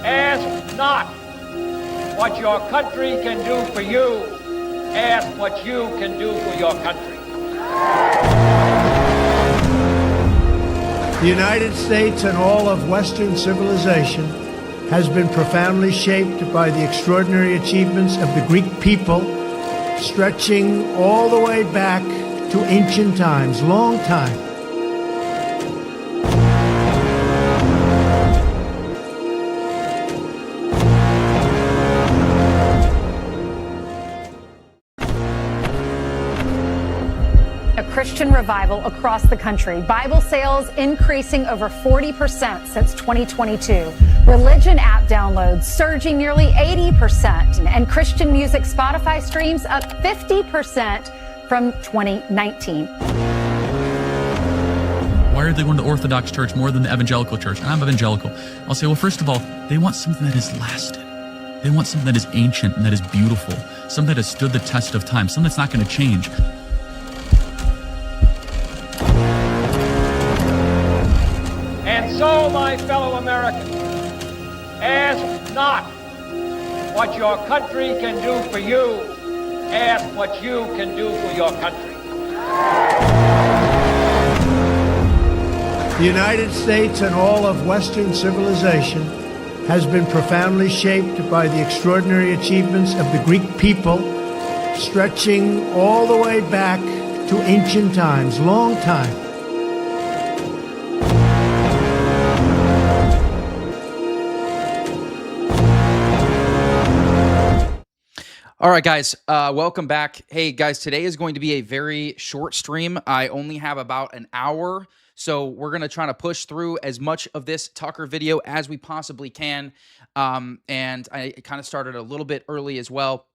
Ask not what your country can do for you. Ask what you can do for your country. The United States and all of Western civilization has been profoundly shaped by the extraordinary achievements of the Greek people, stretching all the way back to ancient times, long time. A Christian revival across the country. Bible sales increasing over 40% since 2022. Religion app downloads surging nearly 80%. And Christian music Spotify streams up 50% from 2019. Why are they going to the Orthodox Church more than the evangelical church? And I'm evangelical. I'll say, well, first of all, they want something that has lasted. They want something that is ancient and that is beautiful. Something that has stood the test of time. Something that's not going to change. And so, my fellow Americans, ask not what your country can do for you. Ask what you can do for your country. The United States and all of Western civilization has been profoundly shaped by the extraordinary achievements of the Greek people, stretching all the way back to ancient times, long time. All right, guys, welcome back. Hey, guys, today is going to be a very short stream. I only have about an hour, so we're going to try to push through as much of this Tucker video as we possibly can. And I kind of started a little bit early as well.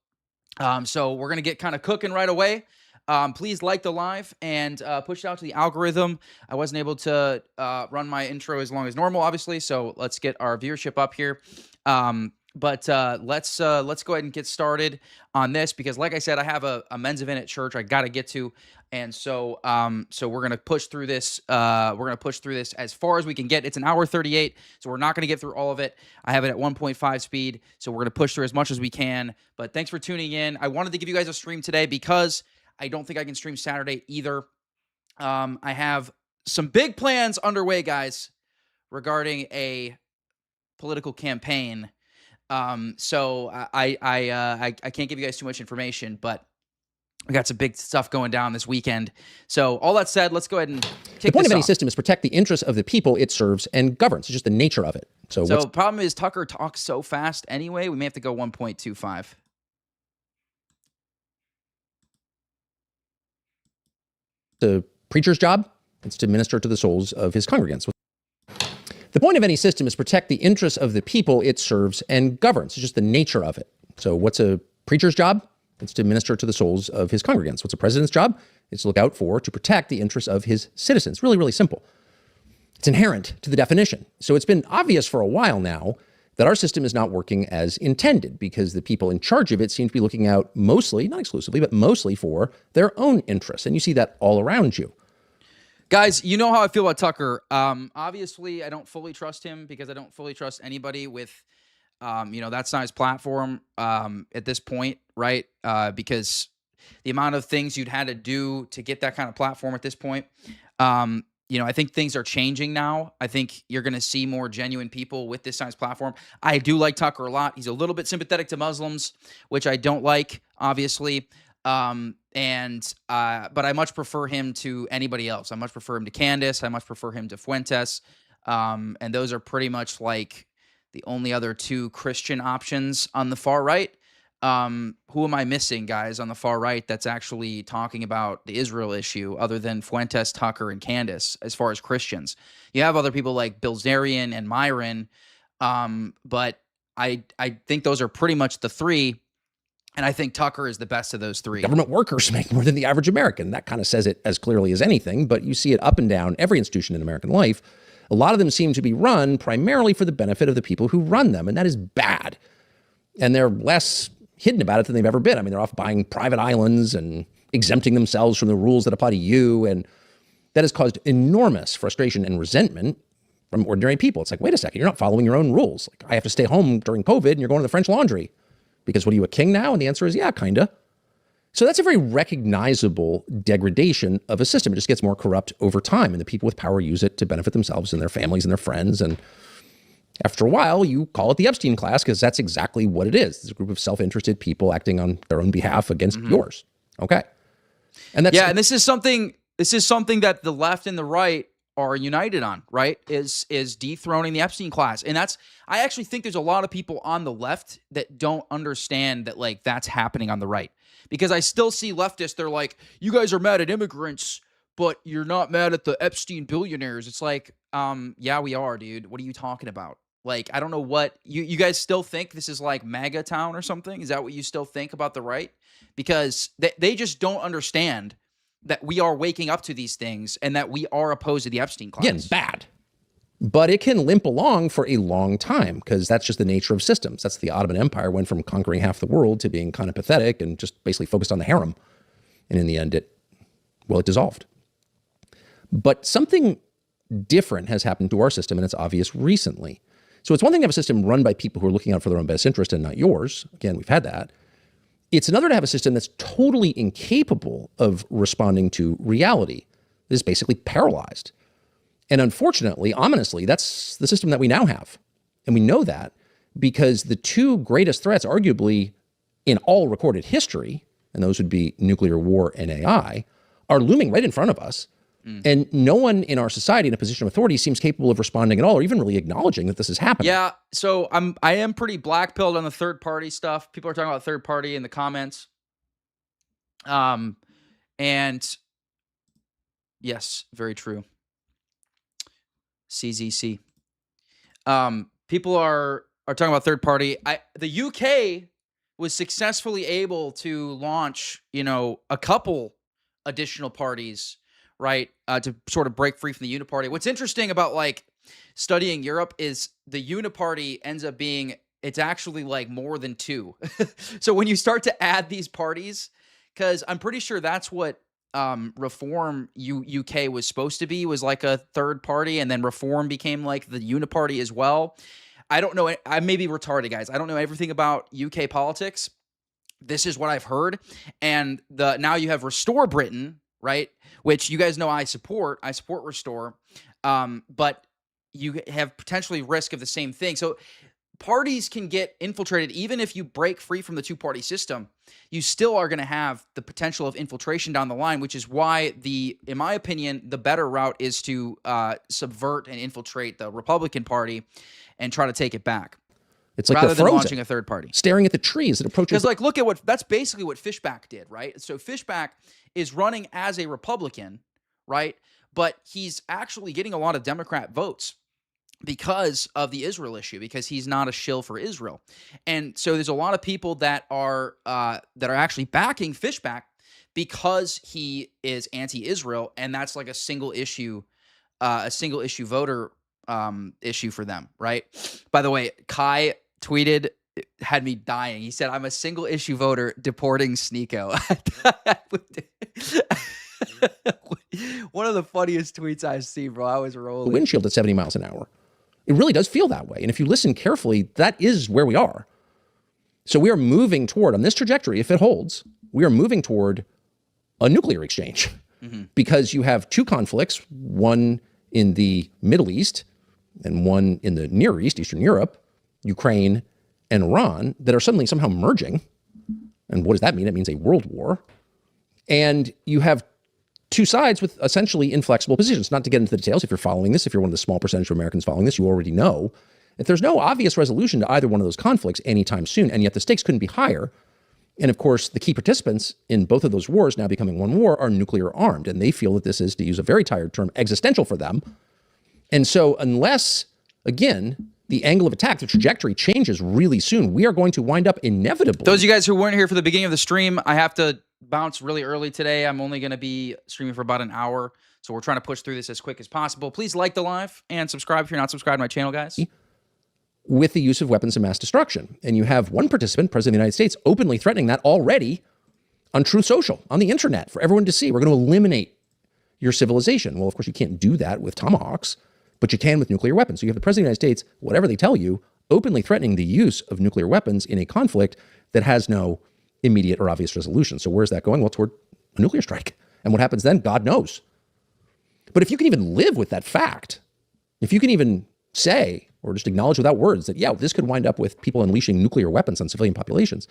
So we're going to get kind of cooking right away. Please like the live and push it out to the algorithm. I wasn't able to run my intro as long as normal, obviously, so let's get our viewership up here. But let's go ahead and get started on this because, like I said, I have a men's event at church I got to get to, and so we're gonna push through this. We're gonna push through this as far as we can get. It's an hour 38, so we're not gonna get through all of it. I have it at 1.5 speed, so we're gonna push through as much as we can. But thanks for tuning in. I wanted to give you guys a stream today because I don't think I can stream Saturday either. I have some big plans underway, guys, regarding a political campaign. So I can't give you guys too much information, but we got some big stuff going down this weekend. So all that said, let's go ahead and kick this off. The point of any system is protect the interests of the people it serves and governs. It's just the nature of it. So the problem is Tucker talks so fast anyway, we may have to go 1.25. The preacher's job, it's to minister to the souls of his congregants. The point of any system is protect the interests of the people it serves and governs. It's just the nature of it. So what's a preacher's job? It's to minister to the souls of his congregants. What's a president's job? It's to look out for, to protect the interests of his citizens. Really, really simple. It's inherent to the definition. So it's been obvious for a while now that our system is not working as intended because the people in charge of it seem to be looking out mostly, not exclusively, but mostly for their own interests. And you see that all around you. Guys, you know how I feel about Tucker. Obviously, I don't fully trust him because I don't fully trust anybody with, that size platform at this point, right? Because the amount of things you'd had to do to get that kind of platform at this point, I think things are changing now. I think you're going to see more genuine people with this size platform. I do like Tucker a lot. He's a little bit sympathetic to Muslims, which I don't like, obviously. But I much prefer him to anybody else. I much prefer him to Candace. I much prefer him to Fuentes. And those are pretty much like the only other two Christian options on the far right. Who am I missing, guys, on the far right that's actually talking about the Israel issue other than Fuentes, Tucker, and Candace as far as Christians? You have other people like Bilzerian and Myron, but I think those are pretty much the three. And I think Tucker is the best of those three. Government workers make more than the average American. That kind of says it as clearly as anything, but you see it up and down every institution in American life. A lot of them seem to be run primarily for the benefit of the people who run them, and that is bad. And they're less hidden about it than they've ever been. I mean, they're off buying private islands and exempting themselves from the rules that apply to you, and that has caused enormous frustration and resentment from ordinary people. It's like, wait a second, you're not following your own rules. Like, I have to stay home during COVID and you're going to the French Laundry because what are you, a king now? And the answer is, yeah, kinda. So that's a very recognizable degradation of a system. It just gets more corrupt over time, and the people with power use it to benefit themselves and their families and their friends. And after a while, you call it the Epstein class because that's exactly what it is. It's a group of self-interested people acting on their own behalf against yours. Okay. And that's and this is something that the left and the right are united on, right? Is dethroning the Epstein class. And I actually think there's a lot of people on the left that don't understand that, like, that's happening on the right. Because I still see leftists, they're like, you guys are mad at immigrants, but you're not mad at the Epstein billionaires. It's like, yeah, we are, dude. What are you talking about? Like, I don't know what you guys still think this is like MAGA town or something. Is that what you still think about the right? Because they just don't understand that we are waking up to these things and that we are opposed to the Epstein class. Again, bad. But it can limp along for a long time because that's just the nature of systems. That's the Ottoman Empire went from conquering half the world to being kind of pathetic and just basically focused on the harem. And in the end, it dissolved. But something different has happened to our system, and it's obvious recently. So it's one thing to have a system run by people who are looking out for their own best interest and not yours. Again, we've had that. It's another to have a system that's totally incapable of responding to reality. That is basically paralyzed. And unfortunately, ominously, that's the system that we now have. And we know that because the two greatest threats, arguably, in all recorded history, and those would be nuclear war and AI, are looming right in front of us. And no one in our society in a position of authority seems capable of responding at all or even really acknowledging that this is happening. Yeah, so I am pretty black-pilled on the third-party stuff. People are talking about third-party in the comments. And yes, very true. CZC. People are talking about third party. The UK was successfully able to launch, a couple additional parties, right, to sort of break free from the uniparty. What's interesting about like studying Europe is the uniparty ends up being, it's actually like more than two. So when you start to add these parties, because I'm pretty sure that's what Reform UK was supposed to be, was like a third party, and then Reform became like the uniparty as well. I don't know. I may be retarded, guys. I don't know everything about UK politics. This is what I've heard. And now you have Restore Britain, right? Which you guys know I support. I support Restore. But you have potentially risk of the same thing. So parties can get infiltrated. Even if you break free from the two-party system, you still are going to have the potential of infiltration down the line, which is why in my opinion, the better route is to subvert and infiltrate the Republican Party and try to take it back. It's like rather than frozen, launching a third party. Staring at the trees that approach. Because like, look at that's basically what Fishback did, right? So Fishback is running as a Republican, right? But he's actually getting a lot of Democrat votes because of the Israel issue, because he's not a shill for Israel. And so there's a lot of people that are actually backing Fishback because he is anti-Israel, and that's like a single issue voter issue for them, right? By the way, Kai tweeted, had me dying. He said, "I'm a single issue voter deporting Sneeko." One of the funniest tweets I've seen, bro. I was rolling. The windshield at 70 miles an hour. It really does feel that way. And if you listen carefully, that is where we are. So we are moving toward, on this trajectory, if it holds, we are moving toward a nuclear exchange. Because you have two conflicts, one in the Middle East and one in the Near East, Eastern Europe, Ukraine and Iran, that are suddenly somehow merging. And what does that mean? It means a world war. And you have two sides with essentially inflexible positions. Not to get into the details, if you're following this, if you're one of the small percentage of Americans following this, you already know that there's no obvious resolution to either one of those conflicts anytime soon, and yet the stakes couldn't be higher. And of course, the key participants in both of those wars, now becoming one war, are nuclear armed, and they feel that this is, to use a very tired term, existential for them. And so unless, again, the angle of attack, the trajectory changes really soon, we are going to wind up inevitably. Those of you guys who weren't here for the beginning of the stream, I have to bounce really early today. I'm only going to be streaming for about an hour, so we're trying to push through this as quick as possible. Please like the live and subscribe if you're not subscribed to my channel, guys. With the use of weapons of mass destruction. And you have one participant, President of the United States, openly threatening that already on Truth Social, on the internet, for everyone to see. We're going to eliminate your civilization. Well, of course, you can't do that with tomahawks, but you can with nuclear weapons. So you have the President of the United States, whatever they tell you, openly threatening the use of nuclear weapons in a conflict that has no immediate or obvious resolution. So where's that going? Well, toward a nuclear strike. And what happens then, God knows. But if you can even live with that fact, if you can even say, or just acknowledge without words that, yeah, this could wind up with people unleashing nuclear weapons on civilian populations,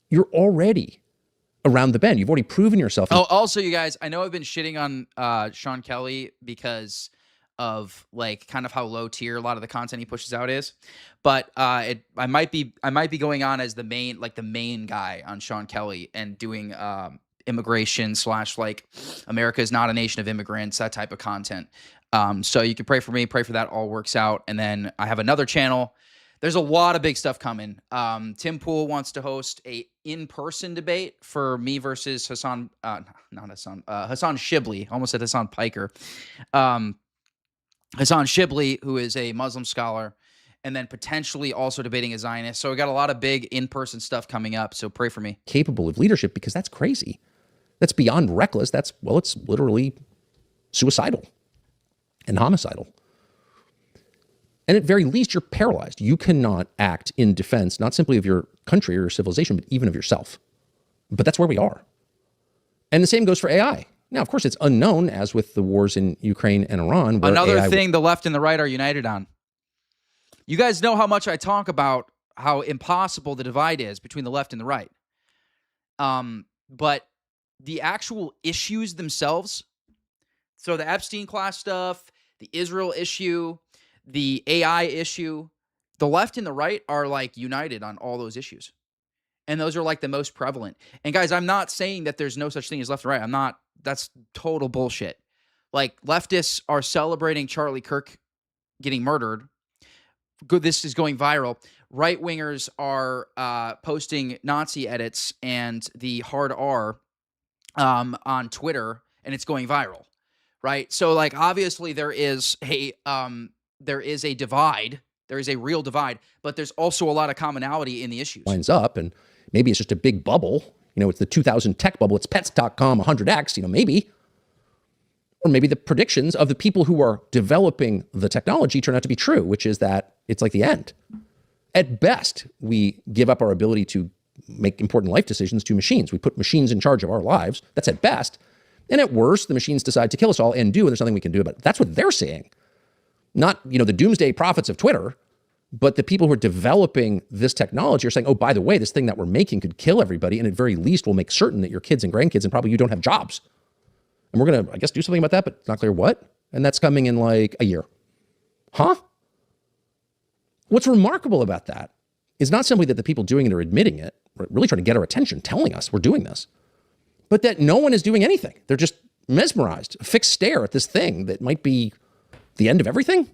you're already around the bend. You've already proven yourself. Oh, also, you guys, I know I've been shitting on Sean Kelly because of like kind of how low tier a lot of the content he pushes out is, but I might be going on as the main guy on Sean Kelly and doing immigration / like America is not a nation of immigrants, that type of content. So you can pray for me, pray for that all works out. And then I have another channel. There's a lot of big stuff coming. Tim Pool wants to host a in-person debate for me versus Hassan Shibli. Almost said Hassan Piker. Hassan Shibli, who is a Muslim scholar, and then potentially also debating a Zionist. So we got a lot of big in-person stuff coming up. So pray for me. Capable of leadership, because that's crazy. That's beyond reckless. It's literally suicidal and homicidal. And at very least, you're paralyzed. You cannot act in defense, not simply of your country or your civilization, but even of yourself. But that's where we are. And the same goes for AI. Now, of course, it's unknown, as with the wars in Ukraine and Iran. Another thing the left and the right are united on. You guys know how much I talk about how impossible the divide is between the left and the right. But the actual issues themselves, so the Epstein class stuff, the Israel issue, the AI issue, the left and the right are like united on all those issues. And those are like the most prevalent. And guys, I'm not saying that there's no such thing as left and right. That's total bullshit. Like, leftists are celebrating Charlie Kirk getting murdered. Good, this is going viral. Right-wingers are posting Nazi edits and the hard R on Twitter, and it's going viral, right? So, like, obviously there is a divide. There is a real divide, but there's also a lot of commonality in the issues. Lines up, and maybe it's just a big bubble. It's the 2000 tech bubble. It's pets.com 100x, maybe. Or maybe the predictions of the people who are developing the technology turn out to be true, which is that it's like the end. At best, we give up our ability to make important life decisions to machines. We put machines in charge of our lives. That's at best. And at worst, the machines decide to kill us all and there's nothing we can do about it. That's what they're saying. Not, the doomsday prophets of Twitter, but the people who are developing this technology are saying, oh, by the way, this thing that we're making could kill everybody, and at very least will make certain that your kids and grandkids and probably you don't have jobs. And we're going to, I guess, do something about that, but it's not clear what. And that's coming in like a year. Huh? What's remarkable about that is not simply that the people doing it are admitting it, really trying to get our attention, telling us we're doing this, but that no one is doing anything. They're just mesmerized, a fixed stare at this thing that might be the end of everything.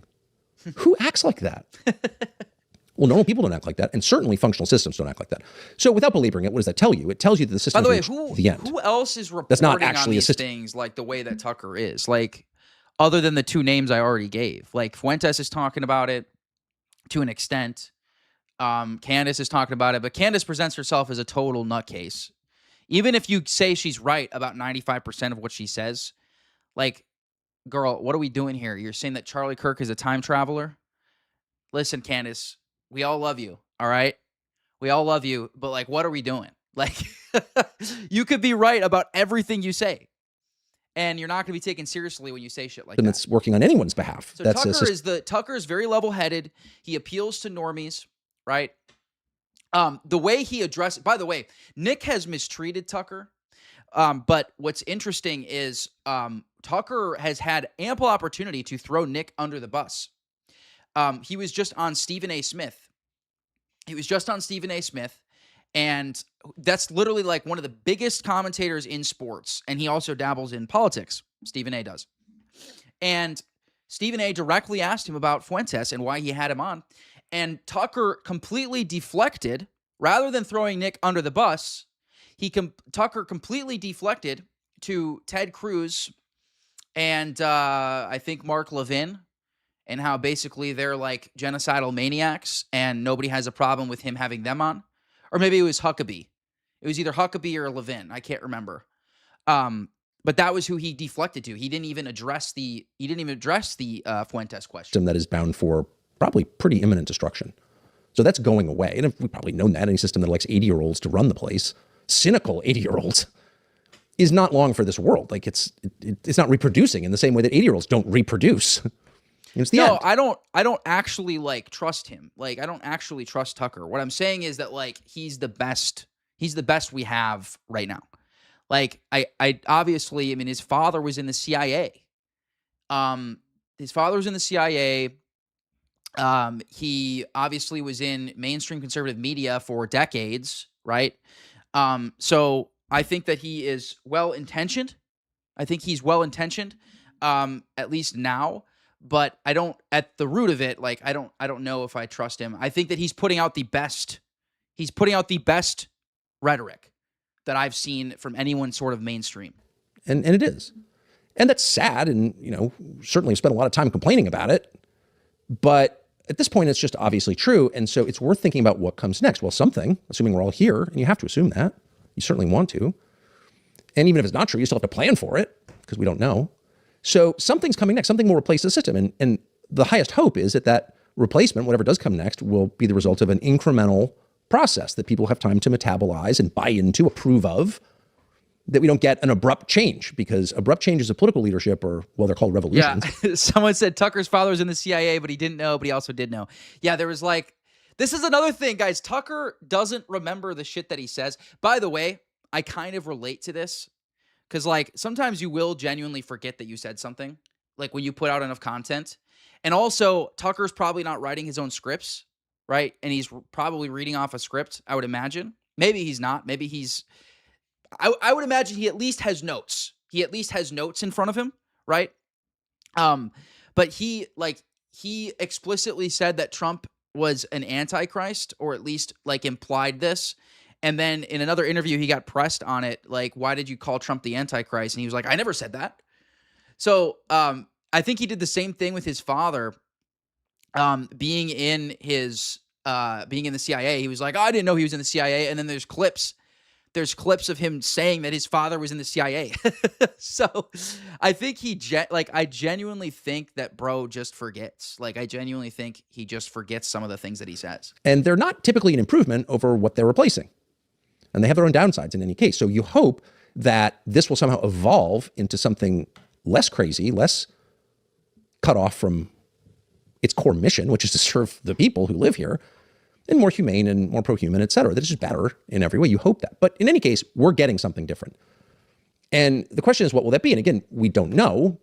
Who acts like that? Well, normal people don't act like that, and certainly functional systems don't act like that. So without belaboring it, what does that tell you? It tells you that the system is the end. Who else is reporting That's not actually on these things like the way that Tucker is? Like, other than the two names I already gave. Like, Fuentes is talking about it to an extent. Candace is talking about it, but Candace presents herself as a total nutcase. Even if you say she's right about 95% of what she says, like, girl, what are we doing here? You're saying that Charlie Kirk is a time traveler? Listen, Candace, we all love you, all right? We all love you, but, like, what are we doing? Like, you could be right about everything you say, and you're not going to be taken seriously when you say shit like that. And it's working on anyone's behalf. So Tucker is very level-headed. He appeals to normies, right? The way he addresses, by the way, Nick has mistreated Tucker, but what's interesting is Tucker has had ample opportunity to throw Nick under the bus. He was just on Stephen A. Smith. And that's literally like one of the biggest commentators in sports. And he also dabbles in politics. Stephen A. does. And Stephen A. directly asked him about Fuentes and why he had him on. And Tucker completely deflected, rather than throwing Nick under the bus, Tucker completely deflected to Ted Cruz and I think Mark Levin, and how basically they're like genocidal maniacs and nobody has a problem with him having them on. Or maybe it was Huckabee. It was either Huckabee or Levin. I can't remember. But that was who he deflected to. He didn't even address the Fuentes question. That is bound for probably pretty imminent destruction. So that's going away. And we've probably known that any system that elects 80-year-olds to run the place, cynical 80-year-olds, is not long for this world. Like it's not reproducing in the same way that 80-year-olds don't reproduce. It's the end. I don't actually like trust him. Like I don't actually trust Tucker. What I'm saying is that like he's the best we have right now. Like I obviously, I mean, his father was in the CIA. His father was in the CIA. He obviously was in mainstream conservative media for decades, right? So I think that he is well-intentioned. I think he's well-intentioned, at least now. But I don't, at the root of it, like I don't know if I trust him. I think that he's putting out the best rhetoric that I've seen from anyone sort of mainstream. And it is. And that's sad. And, certainly spent a lot of time complaining about it. But at this point, it's just obviously true. And so it's worth thinking about what comes next. Well, something, assuming we're all here, and you have to assume that. You certainly want to. And even if it's not true, you still have to plan for it because we don't know. So something's coming next. Something will replace the system. And the highest hope is that replacement, whatever does come next, will be the result of an incremental process that people have time to metabolize and buy into, approve of, that we don't get an abrupt change, because abrupt changes of political leadership are, well, they're called revolutions. Yeah. Someone said Tucker's father was in the CIA, but he didn't know, but he also did know. Yeah, there was like, this is another thing, guys. Tucker doesn't remember the shit that he says. By the way, I kind of relate to this because like sometimes you will genuinely forget that you said something, like when you put out enough content. And also Tucker's probably not writing his own scripts, right? And he's probably reading off a script, I would imagine. Maybe he's not. Maybe he's... I would imagine he at least has notes. He at least has notes in front of him, right? But he explicitly said that Trump was an antichrist, or at least like implied this. And then in another interview, he got pressed on it. Like, why did you call Trump the antichrist? And he was like, I never said that. So I think he did the same thing with his father, being in the CIA. He was like, oh, I didn't know he was in the CIA. And then there's clips of him saying that his father was in the CIA. So I think I genuinely think that bro just forgets. Like, I genuinely think he just forgets some of the things that he says. And they're not typically an improvement over what they're replacing. And they have their own downsides in any case. So you hope that this will somehow evolve into something less crazy, less cut off from its core mission, which is to serve the people who live here, and more humane and more pro-human, et cetera. That is just better in every way. You hope that. But in any case, we're getting something different. And the question is, what will that be? And again, we don't know.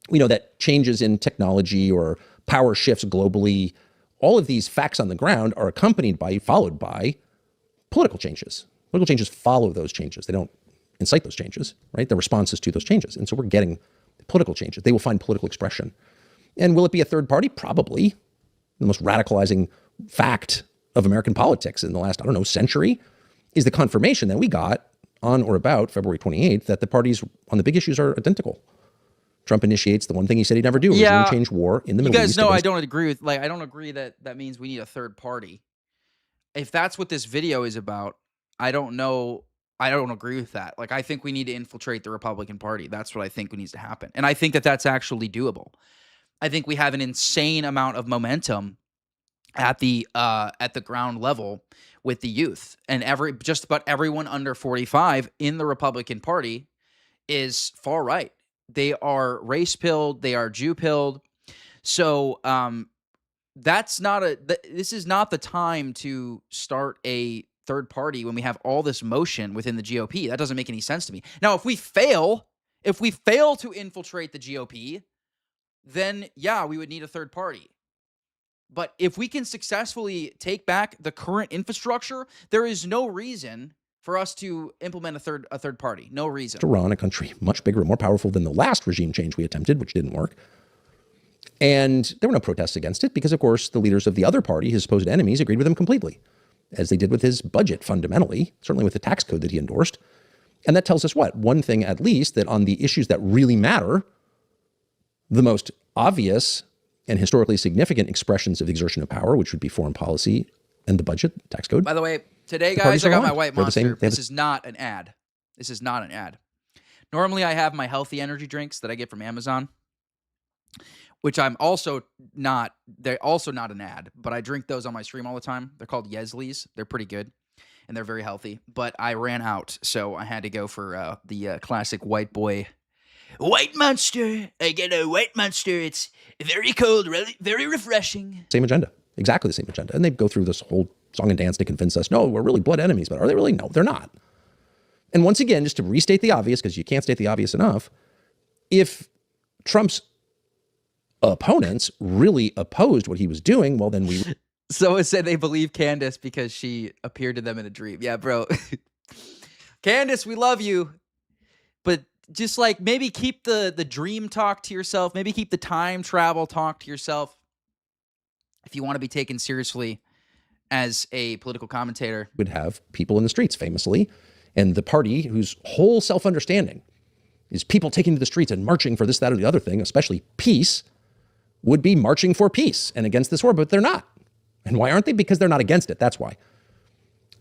We know that changes in technology or power shifts globally, all of these facts on the ground are followed by political changes. Political changes follow those changes. They don't incite those changes, right? They're responses to those changes. And so we're getting political changes. They will find political expression. And will it be a third party? Probably. The most radicalizing fact of American politics in the last, century is the confirmation that we got on or about February 28th that the parties on the big issues are identical. Trump initiates the one thing he said he'd never do, regime change war in the Middle East. You guys know I don't agree that that means we need a third party. If that's what this video is about, I don't agree with that. Like, I think we need to infiltrate the Republican Party. That's what I think needs to happen. And I think that that's actually doable. I think we have an insane amount of momentum at the ground level with the youth, and just about everyone under 45 in the Republican Party is far right. They are race pilled. They are Jew pilled. So this is not the time to start a third party when we have all this motion within the GOP. That doesn't make any sense to me. Now, if we fail to infiltrate the GOP, then yeah, we would need a third party. But if we can successfully take back the current infrastructure, there is no reason for us to implement a third party. No reason. Iran, a country much bigger and more powerful than the last regime change we attempted, which didn't work. And there were no protests against it because, of course, the leaders of the other party, his supposed enemies, agreed with him completely, as they did with his budget fundamentally, certainly with the tax code that he endorsed. And that tells us what? One thing, at least, that on the issues that really matter, the most obvious and historically significant expressions of the exertion of power, which would be foreign policy and the budget, tax code. By the way, today, guys, I got my white monster. This is not an ad. This is not an ad. Normally, I have my healthy energy drinks that I get from Amazon, which I'm also not. They're also not an ad, but I drink those on my stream all the time. They're called Yesleys. They're pretty good, and they're very healthy. But I ran out, so I had to go for the classic white boy. White Monster. I get a White Monster. It's very cold, really, very refreshing. Same agenda. Exactly the same agenda. And they go through this whole song and dance to convince us, no, we're really blood enemies. But are they really? No, they're not. And once again, just to restate the obvious, because you can't state the obvious enough, if Trump's opponents really opposed what he was doing, well, then we... Someone said they believe Candace because she appeared to them in a dream. Yeah, bro. Candace, we love you. But just like maybe keep the dream talk to yourself. Maybe keep the time travel talk to yourself. If you want to be taken seriously as a political commentator. Would have people in the streets, famously. And the party whose whole self-understanding is people taking to the streets and marching for this, that, or the other thing, especially peace, would be marching for peace and against this war, but they're not. And why aren't they? Because they're not against it. That's why.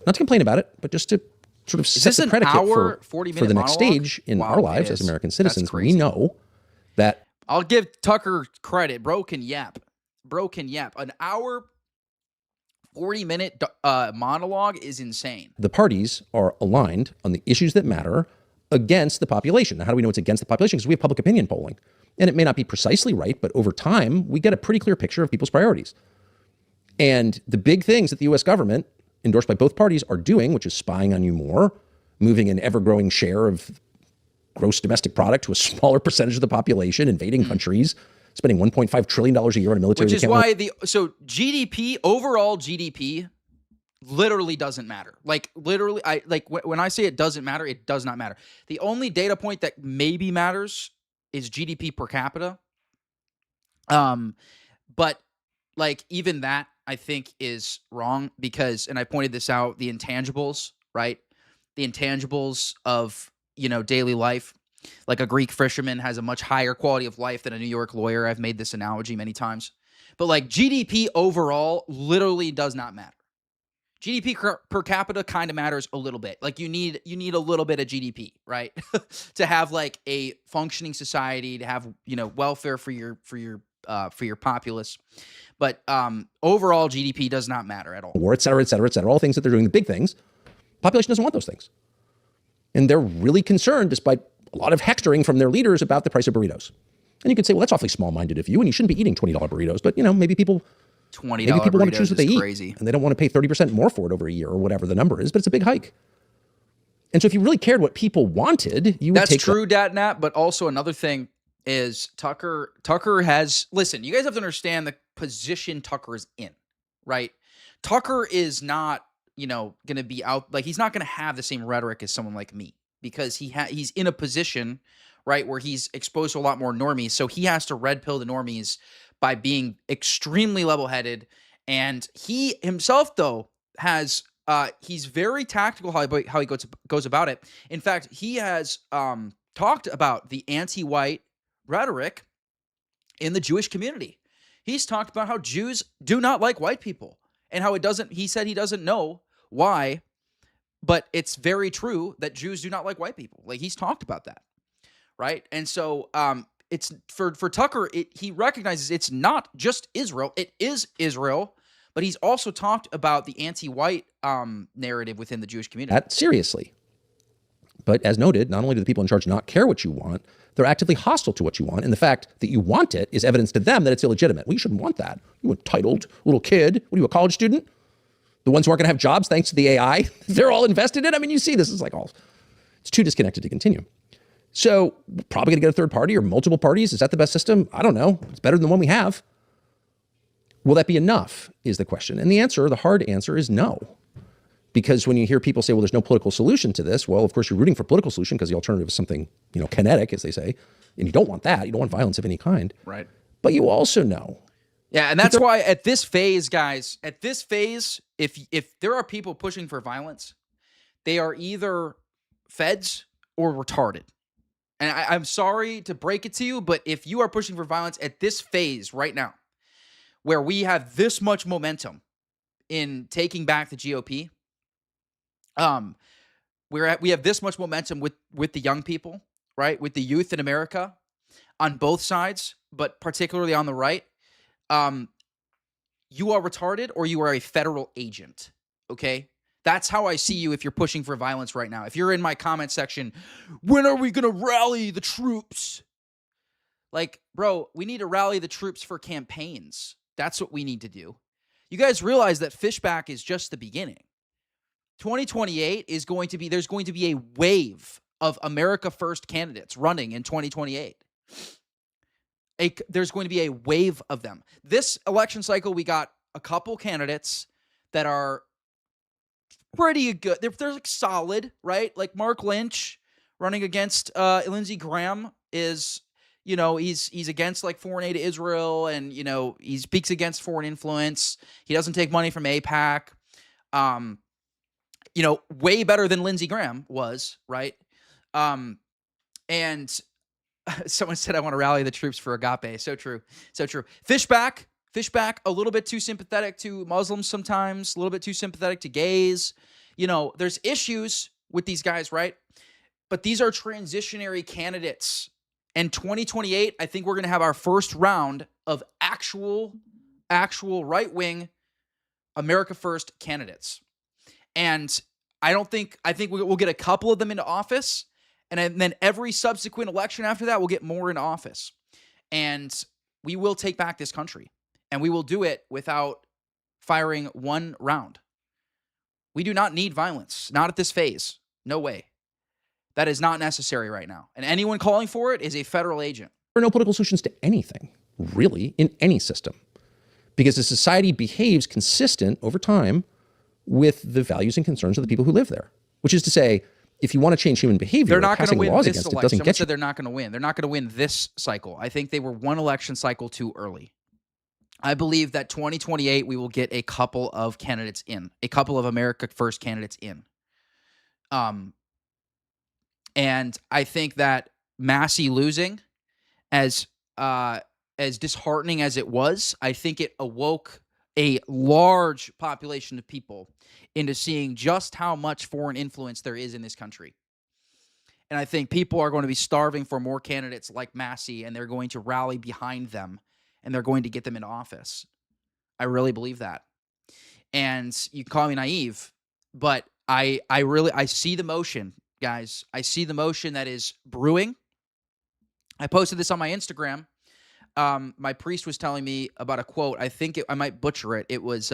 Not to complain about it, but just to sort of set the predicate for the next stage in our lives as American citizens. We know that... I'll give Tucker credit. Bro can yap. An hour... 40-minute monologue is insane. The parties are aligned on the issues that matter against the population. Now, how do we know it's against the population? Because we have public opinion polling. And it may not be precisely right, but over time, we get a pretty clear picture of people's priorities. And the big things that the U.S. government, endorsed by both parties, are doing, which is spying on you more, moving an ever-growing share of gross domestic product to a smaller percentage of the population, invading countries, spending $1.5 trillion a year on a military. Which is why GDP, overall GDP, literally doesn't matter. Like literally, when I say it doesn't matter, it does not matter. The only data point that maybe matters is GDP per capita. But like even that I think is wrong because, and I pointed this out, the intangibles, right? The intangibles of, daily life. Like a Greek fisherman has a much higher quality of life than a New York lawyer. I've made this analogy many times. But like GDP overall literally does not matter. GDP per capita kind of matters a little bit. Like you need a little bit of GDP, right? to have like a functioning society, to have, welfare for your populace. But overall GDP does not matter at all. War, et cetera, et cetera, et cetera. All things that they're doing, the big things. Population doesn't want those things. And they're really concerned, despite a lot of hectoring from their leaders, about the price of burritos. And you could say, well, that's awfully small-minded of you, and you shouldn't be eating $20 burritos. But, maybe people $20 want to choose what they crazy. eat, and they don't want to pay 30% more for it over a year or whatever the number is, but it's a big hike. And so if you really cared what people wanted, you would take... That's true, Datnap, but also another thing is Tucker has... Listen, you guys have to understand the position Tucker is in, right? Tucker is not, going to be out... Like, he's not going to have the same rhetoric as someone like me. Because he's in a position, right, where he's exposed to a lot more normies. So he has to red pill the normies by being extremely level-headed. And he himself, though, has he's very tactical how he goes about it. In fact, he has talked about the anti-white rhetoric in the Jewish community. He's talked about how Jews do not like white people and how he said he doesn't know why. But it's very true that Jews do not like white people. Like he's talked about that, right? And so it's for Tucker, he recognizes it's not just Israel. It is Israel, but he's also talked about the anti-white narrative within the Jewish community. That seriously. But as noted, not only do the people in charge not care what you want, they're actively hostile to what you want. And the fact that you want it is evidence to them that it's illegitimate. Well, you shouldn't want that. You entitled little kid. What are you, a college student? The ones who aren't going to have jobs thanks to the AI, they're all invested in. I mean, you see, this is like it's too disconnected to continue. So probably going to get a third party or multiple parties. Is that the best system? I don't know. It's better than the one we have. Will that be enough is the question. And the hard answer is no. Because when you hear people say, well, there's no political solution to this, well, of course, you're rooting for political solution because the alternative is something, kinetic, as they say. And you don't want that. You don't want violence of any kind. Right. But you also know. Yeah, and that's why at this phase, guys, if there are people pushing for violence, they are either feds or retarded. And I'm sorry to break it to you, but if you are pushing for violence at this phase right now, where we have this much momentum in taking back the GOP, we have this much momentum with the young people, right, with the youth in America on both sides, but particularly on the right, you are retarded or you are a federal agent, okay? That's how I see you if you're pushing for violence right now. If you're in my comment section, when are we going to rally the troops? Like, bro, we need to rally the troops for campaigns. That's what we need to do. You guys realize that Fishback is just the beginning. 2028 is going to be, there's going to be a wave of America First candidates running in 2028. There's going to be a wave of them. This election cycle, we got a couple candidates that are pretty good. They're like solid, right? Like Mark Lynch running against Lindsey Graham is, you know, he's against like foreign aid to Israel, and, you know, he speaks against foreign influence. He doesn't take money from AIPAC. You know, way better than Lindsey Graham was, right? And someone said, I want to rally the troops for agape. So true. So true. Fishback, a little bit too sympathetic to Muslims sometimes, a little bit too sympathetic to gays. You know, there's issues with these guys, right? But these are transitionary candidates. And 2028, I think we're going to have our first round of actual right-wing America First candidates. And I think we'll get a couple of them into office, and then every subsequent election after that, we'll get more into office. And we will take back this country, and we will do it without firing one round. We do not need violence, not at this phase. No way. That is not necessary right now. And anyone calling for it is a federal agent. There are no political solutions to anything, really, in any system, because a society behaves consistent over time with the values and concerns of the people who live there. Which is to say, if you want to change human behavior, they're not going to win laws this against election. it doesn't Someone get said you. they're not going to win. They're not going to win this cycle. I think they were one election cycle too early. I believe that 2028, we will get a couple of candidates in, a couple of America First candidates in. And I think that Massey losing, as disheartening as it was, I think it awoke a large population of people into seeing just how much foreign influence there is in this country. And I think people are going to be starving for more candidates like Massey, and they're going to rally behind them, and they're going to get them into office. I really believe that. And you can call me naive, but I see the motion, guys. I see the motion that is brewing. I posted this on my Instagram. My priest was telling me about a quote. I think I might butcher it. It was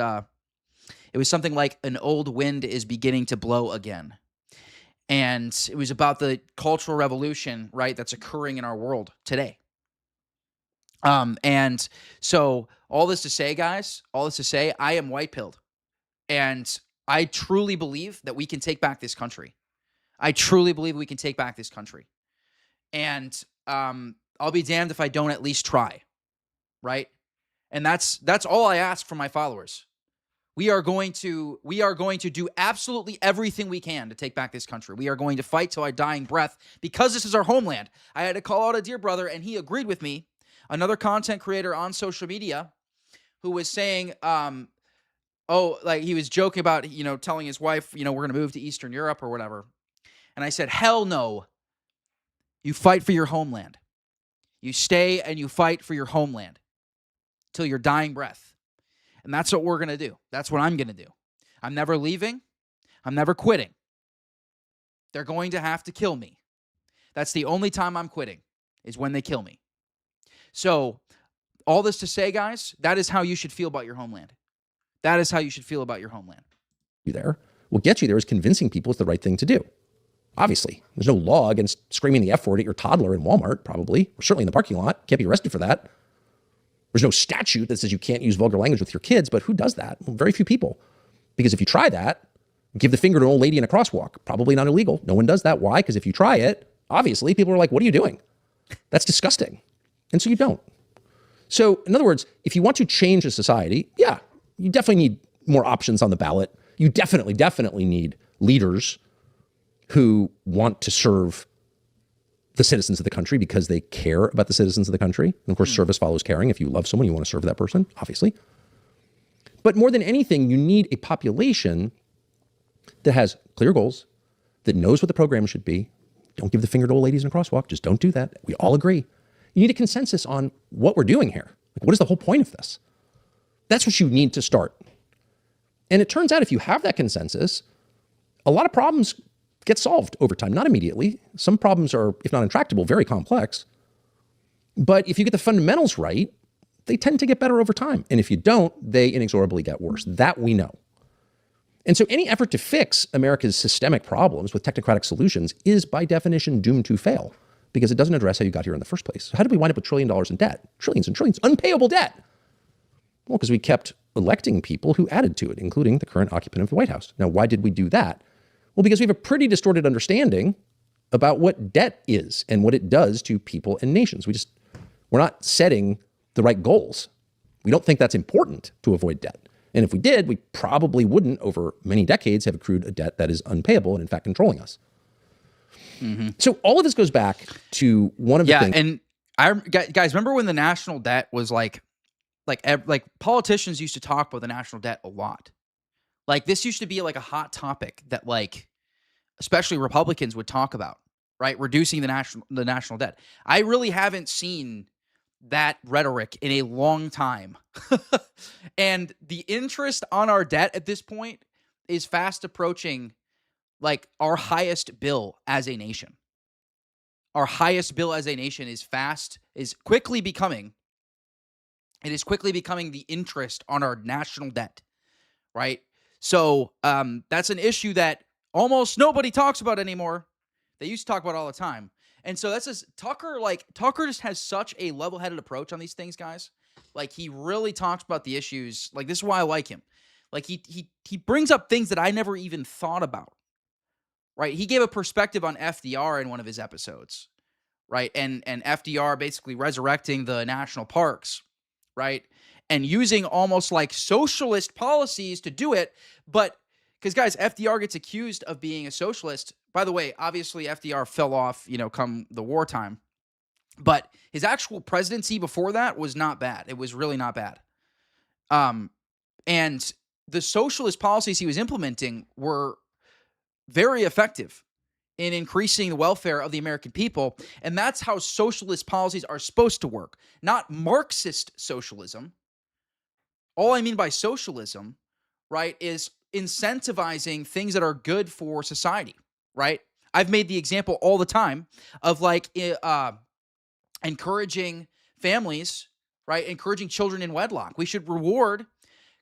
something like, an old wind is beginning to blow again. And it was about the cultural revolution, right, that's occurring in our world today. And so all this to say, guys, I am white-pilled. And I truly believe that we can take back this country. I truly believe we can take back this country. And I'll be damned if I don't at least try, right? And that's all I ask from my followers. We are going to do absolutely everything we can to take back this country. We are going to fight till our dying breath, because this is our homeland. I had to call out a dear brother, and he agreed with me, another content creator on social media, who was saying, like he was joking about, telling his wife, we're going to move to Eastern Europe or whatever. And I said, hell no. You fight for your homeland. You stay and you fight for your homeland till your dying breath. And that's what we're going to do. That's what I'm going to do. I'm never leaving. I'm never quitting. They're going to have to kill me. That's the only time I'm quitting, is when they kill me. So all this to say, guys, that is how you should feel about your homeland. That is how you should feel about your homeland. What gets you there is convincing people it's the right thing to do. Obviously, there's no law against screaming the F word at your toddler in Walmart, probably, or certainly in the parking lot. Can't be arrested for that. There's no statute that says you can't use vulgar language with your kids, but who does that? Well, very few people. Because if you try that, give the finger to an old lady in a crosswalk, probably not illegal. No one does that. Why? Because if you try it, obviously people are like, what are you doing? That's disgusting. And so you don't. So in other words, if you want to change a society, yeah, you definitely need more options on the ballot. You definitely need leaders who want to serve the citizens of the country because they care about the citizens of the country. And of course, service follows caring. If you love someone, you want to serve that person, obviously. But more than anything, you need a population that has clear goals, that knows what the program should be, don't give the finger to old ladies in a crosswalk. Just don't do that. We all agree. You need a consensus on what we're doing here. Like, what is the whole point of this? That's what you need to start. And it turns out if you have that consensus, a lot of problems get solved over time. Not immediately. Some problems are, if not intractable, very complex. But if you get the fundamentals right, they tend to get better over time. And if you don't, they inexorably get worse. That we know. And so any effort to fix America's systemic problems with technocratic solutions is by definition doomed to fail because it doesn't address how you got here in the first place. So how did we wind up with $1 trillion in debt? Trillions and trillions, unpayable debt. Well, because we kept electing people who added to it, including the current occupant of the White House. Now, why did we do that? Well, because we have a pretty distorted understanding about what debt is and what it does to people and nations. We're not setting the right goals. We don't think that's important to avoid debt. And if we did, we probably wouldn't, over many decades, have accrued a debt that is unpayable and, in fact, controlling us. Mm-hmm. So all of this goes back to one of the things. Yeah, and guys, remember when the national debt was like politicians used to talk about the national debt a lot. Like this used to be like a hot topic that like, especially Republicans would talk about, right? Reducing the national debt. I really haven't seen that rhetoric in a long time. And the interest on our debt at this point is fast approaching like our highest bill as a nation. Our highest bill as a nation is quickly becoming the interest on our national debt, right? So that's an issue that almost nobody talks about anymore. They used to talk about it all the time. And so that's just Tucker just has such a level-headed approach on these things, guys. Like he really talks about the issues. Like this is why I like him. Like he brings up things that I never even thought about. Right? He gave a perspective on FDR in one of his episodes, right? And FDR basically resurrecting the national parks, right? And using almost like socialist policies to do it, but because guys, FDR gets accused of being a socialist. By the way, obviously FDR fell off, come the wartime. But his actual presidency before that was not bad. It was really not bad. And the socialist policies he was implementing were very effective in increasing the welfare of the American people. And that's how socialist policies are supposed to work, not Marxist socialism. All I mean by socialism, right, is incentivizing things that are good for society, right? I've made the example all the time of like encouraging families, right? Encouraging children in wedlock. We should reward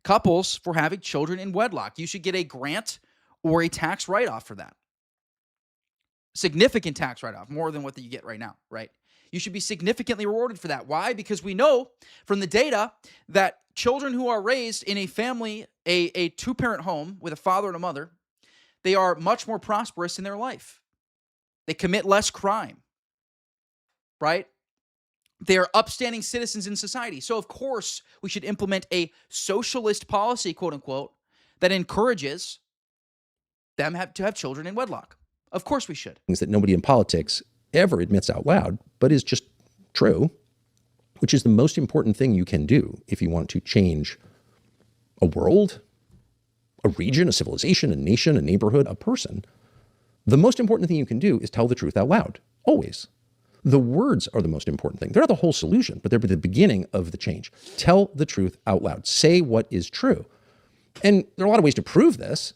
couples for having children in wedlock. You should get a grant or a tax write-off for that. Significant tax write-off, more than what you get right now, right? You should be significantly rewarded for that. Why? Because we know from the data that children who are raised in a family, a two-parent home with a father and a mother, they are much more prosperous in their life. They commit less crime, right? They are upstanding citizens in society. So, of course, we should implement a socialist policy, quote unquote, that encourages them to have children in wedlock. Of course we should. Things that nobody in politics ever admits out loud, but is just true, which is the most important thing you can do if you want to change a world, a region, a civilization, a nation, a neighborhood, a person. The most important thing you can do is tell the truth out loud, always. The words are the most important thing. They're not the whole solution, but they're the beginning of the change. Tell the truth out loud. Say what is true. And there are a lot of ways to prove this,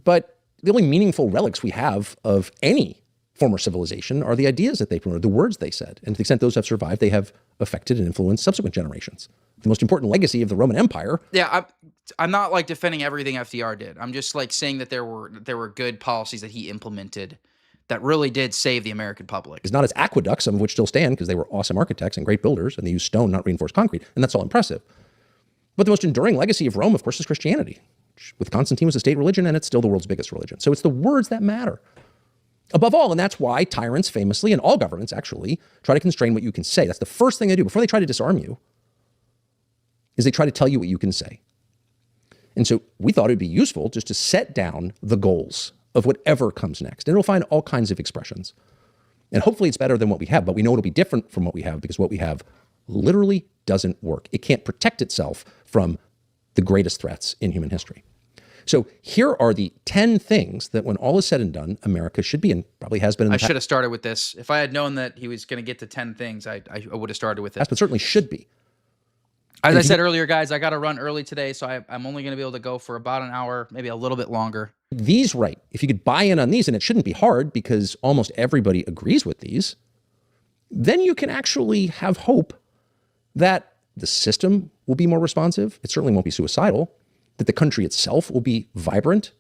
but the only meaningful relics we have of any former civilization are the ideas that they promoted, the words they said. And to the extent those have survived, they have affected and influenced subsequent generations. The most important legacy of the Roman Empire. Yeah, I'm not like defending everything FDR did. I'm just like saying that there were good policies that he implemented that really did save the American public. It's not as aqueducts, some of which still stand because they were awesome architects and great builders, and they used stone, not reinforced concrete, and that's all impressive. But the most enduring legacy of Rome, of course, is Christianity, which with Constantine was a state religion, and it's still the world's biggest religion. So it's the words that matter. Above all, and that's why tyrants famously, and all governments actually, try to constrain what you can say. That's the first thing they do before they try to disarm you, is they try to tell you what you can say. And so we thought it'd be useful just to set down the goals of whatever comes next. And it'll find all kinds of expressions. And hopefully it's better than what we have, but we know it'll be different from what we have because what we have literally doesn't work. It can't protect itself from the greatest threats in human history. So here are the 10 things that when all is said and done, America should be, and probably has been in the past. I should have started with this. If I had known that he was going to get to 10 things, I would have started with it. But certainly should be. As I said earlier, guys, I got to run early today, so I'm only going to be able to go for about an hour, maybe a little bit longer. These right. If you could buy in on these, and it shouldn't be hard because almost everybody agrees with these, then you can actually have hope that the system will be more responsive. It certainly won't be suicidal. That the country itself will be vibrant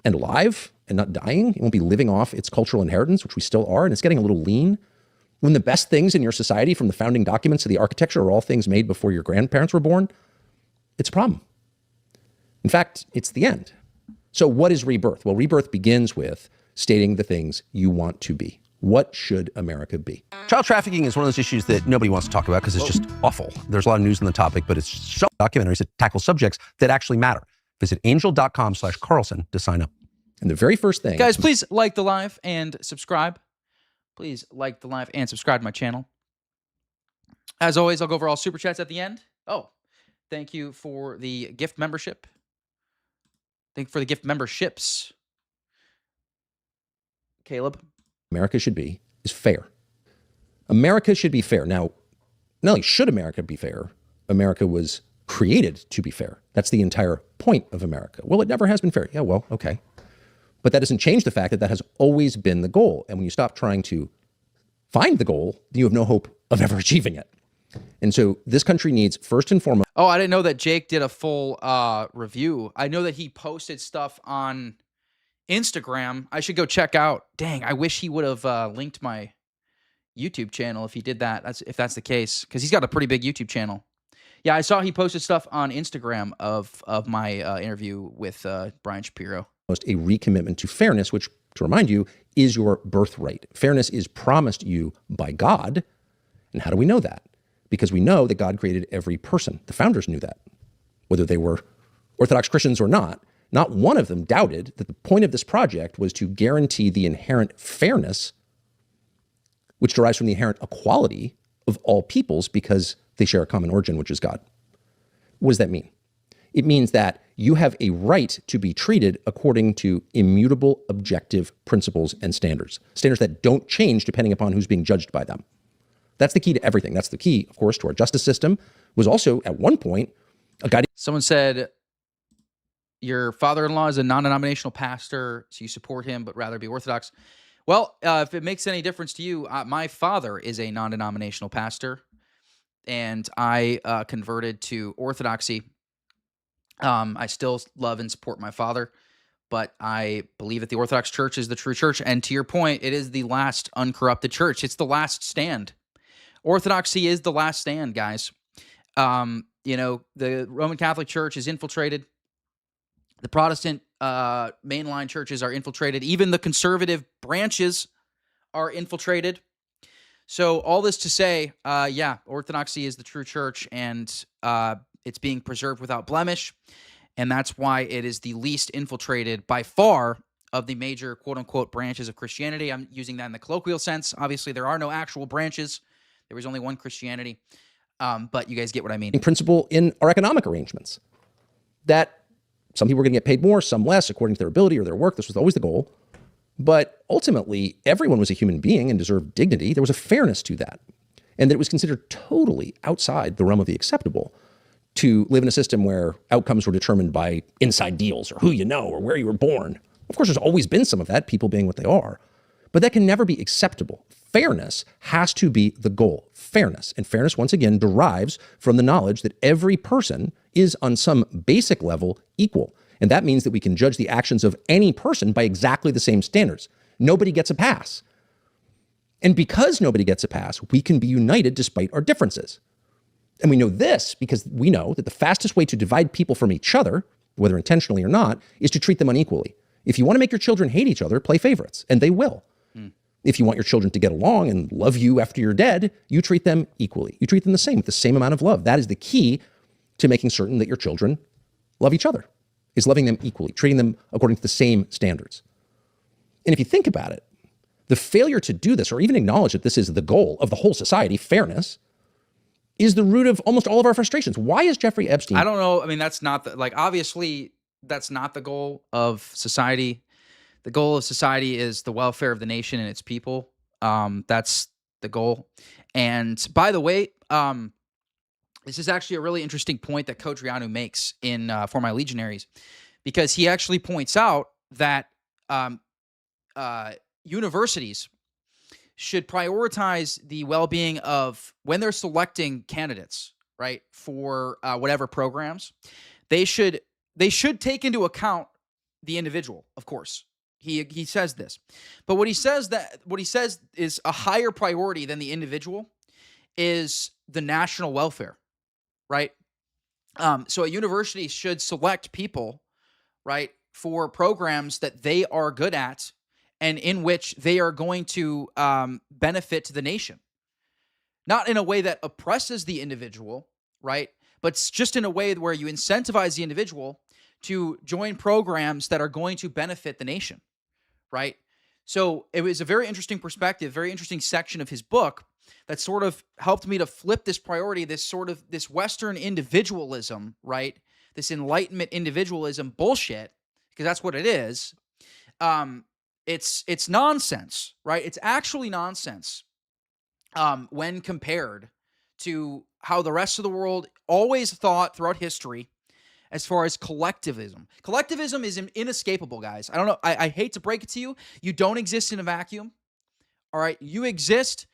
and alive and not dying. It won't be living off its cultural inheritance, which we still are, and it's getting a little lean. When the best things in your society, from the founding documents to the architecture, are all things made before your grandparents were born, it's a problem. In fact, it's the end. So what is rebirth? Well, rebirth begins with stating the things you want to be. What should America be? Child trafficking is one of those issues that nobody wants to talk about because it's just awful. There's a lot of news on the topic, but it's so documentaries that tackle subjects that actually matter. Visit angel.com/Carlson to sign up. And the very first thing... Guys, please like the live and subscribe. Please like the live and subscribe to my channel. As always, I'll go over all super chats at the end. Oh, thank you for the gift membership. Thank you for the gift memberships. Caleb. America should be is fair. America should be fair. Now, not only should America be fair, America was created to be fair. That's the entire point of America. Well, it never has been fair. Yeah, well, okay. But that doesn't change the fact that that has always been the goal. And when you stop trying to find the goal, you have no hope of ever achieving it. And so this country needs, first and foremost... Oh, I didn't know that Jake did a full review. I know that he posted stuff on Instagram. I should go check out. Dang, I wish he would have linked my YouTube channel if he did that. If that's the case, because he's got a pretty big YouTube channel. Yeah, I saw he posted stuff on Instagram of my interview with Brian Shapiro. A recommitment to fairness, which, to remind you, is your birthright. Fairness is promised you by God. And how do we know that? Because we know that God created every person. The founders knew that, whether they were Orthodox Christians or not. Not one of them doubted that the point of this project was to guarantee the inherent fairness, which derives from the inherent equality of all peoples because they share a common origin, which is God. What does that mean? It means that you have a right to be treated according to immutable, objective principles and standards. Standards that don't change depending upon who's being judged by them. That's the key to everything. That's the key, of course, to our justice system. Was also, at one point, a guiding... Someone said, your father-in-law is a non-denominational pastor, so you support him, but rather be Orthodox. Well, if it makes any difference to you, my father is a non-denominational pastor, and I converted to Orthodoxy. I still love and support my father, but I believe that the Orthodox Church is the true church. And to your point, it is the last uncorrupted church. It's the last stand. Orthodoxy is the last stand, guys. You know, the Roman Catholic Church is infiltrated. The Protestant mainline churches are infiltrated. Even the conservative branches are infiltrated. So all this to say, yeah, Orthodoxy is the true church, and it's being preserved without blemish, and that's why it is the least infiltrated by far of the major quote-unquote branches of Christianity. I'm using that in the colloquial sense. Obviously, there are no actual branches. There was only one Christianity, but you guys get what I mean. Principle in our economic arrangements, that some people were going to get paid more, some less, according to their ability or their work. This was always the goal. But ultimately, everyone was a human being and deserved dignity. There was a fairness to that, and that it was considered totally outside the realm of the acceptable to live in a system where outcomes were determined by inside deals or who you know or where you were born. Of course, there's always been some of that, people being what they are, but that can never be acceptable. Fairness has to be the goal. Fairness. And fairness, once again, derives from the knowledge that every person is on some basic level equal. And that means that we can judge the actions of any person by exactly the same standards. Nobody gets a pass. And because nobody gets a pass, we can be united despite our differences. And we know this because we know that the fastest way to divide people from each other, whether intentionally or not, is to treat them unequally. If you want to make your children hate each other, play favorites, and they will. If you want your children to get along and love you after you're dead, you treat them equally. You treat them the same, with the same amount of love. That is the key to making certain that your children love each other, is loving them equally, treating them according to the same standards. And if you think about it, the failure to do this, or even acknowledge that this is the goal of the whole society, fairness, is the root of almost all of our frustrations. Why is Jeffrey Epstein... I don't know. I mean, that's not... like, obviously, That's not the goal of society. The goal of society is the welfare of the nation and its people. That's the goal. And by the way, this is actually a really interesting point that Coach Rianu makes in For My Legionaries, because he actually points out that universities should prioritize the well-being of, when they're selecting candidates, right, for whatever programs, they should take into account the individual, of course. He says this, but what he says is a higher priority than the individual is the national welfare, right? So a university should select people, right, for programs that they are good at and in which they are going to benefit to the nation. Not in a way that oppresses the individual, right? But just in a way where you incentivize the individual to join programs that are going to benefit the nation, right? So it was a very interesting perspective, very interesting section of his book that sort of helped me to flip this priority, this Western individualism, right? This Enlightenment individualism bullshit, because that's what it is. It's nonsense, right? It's actually nonsense when compared to how the rest of the world always thought throughout history as far as collectivism. Collectivism is inescapable, guys. I don't know. I hate to break it to you. You don't exist in a vacuum, all right? You exist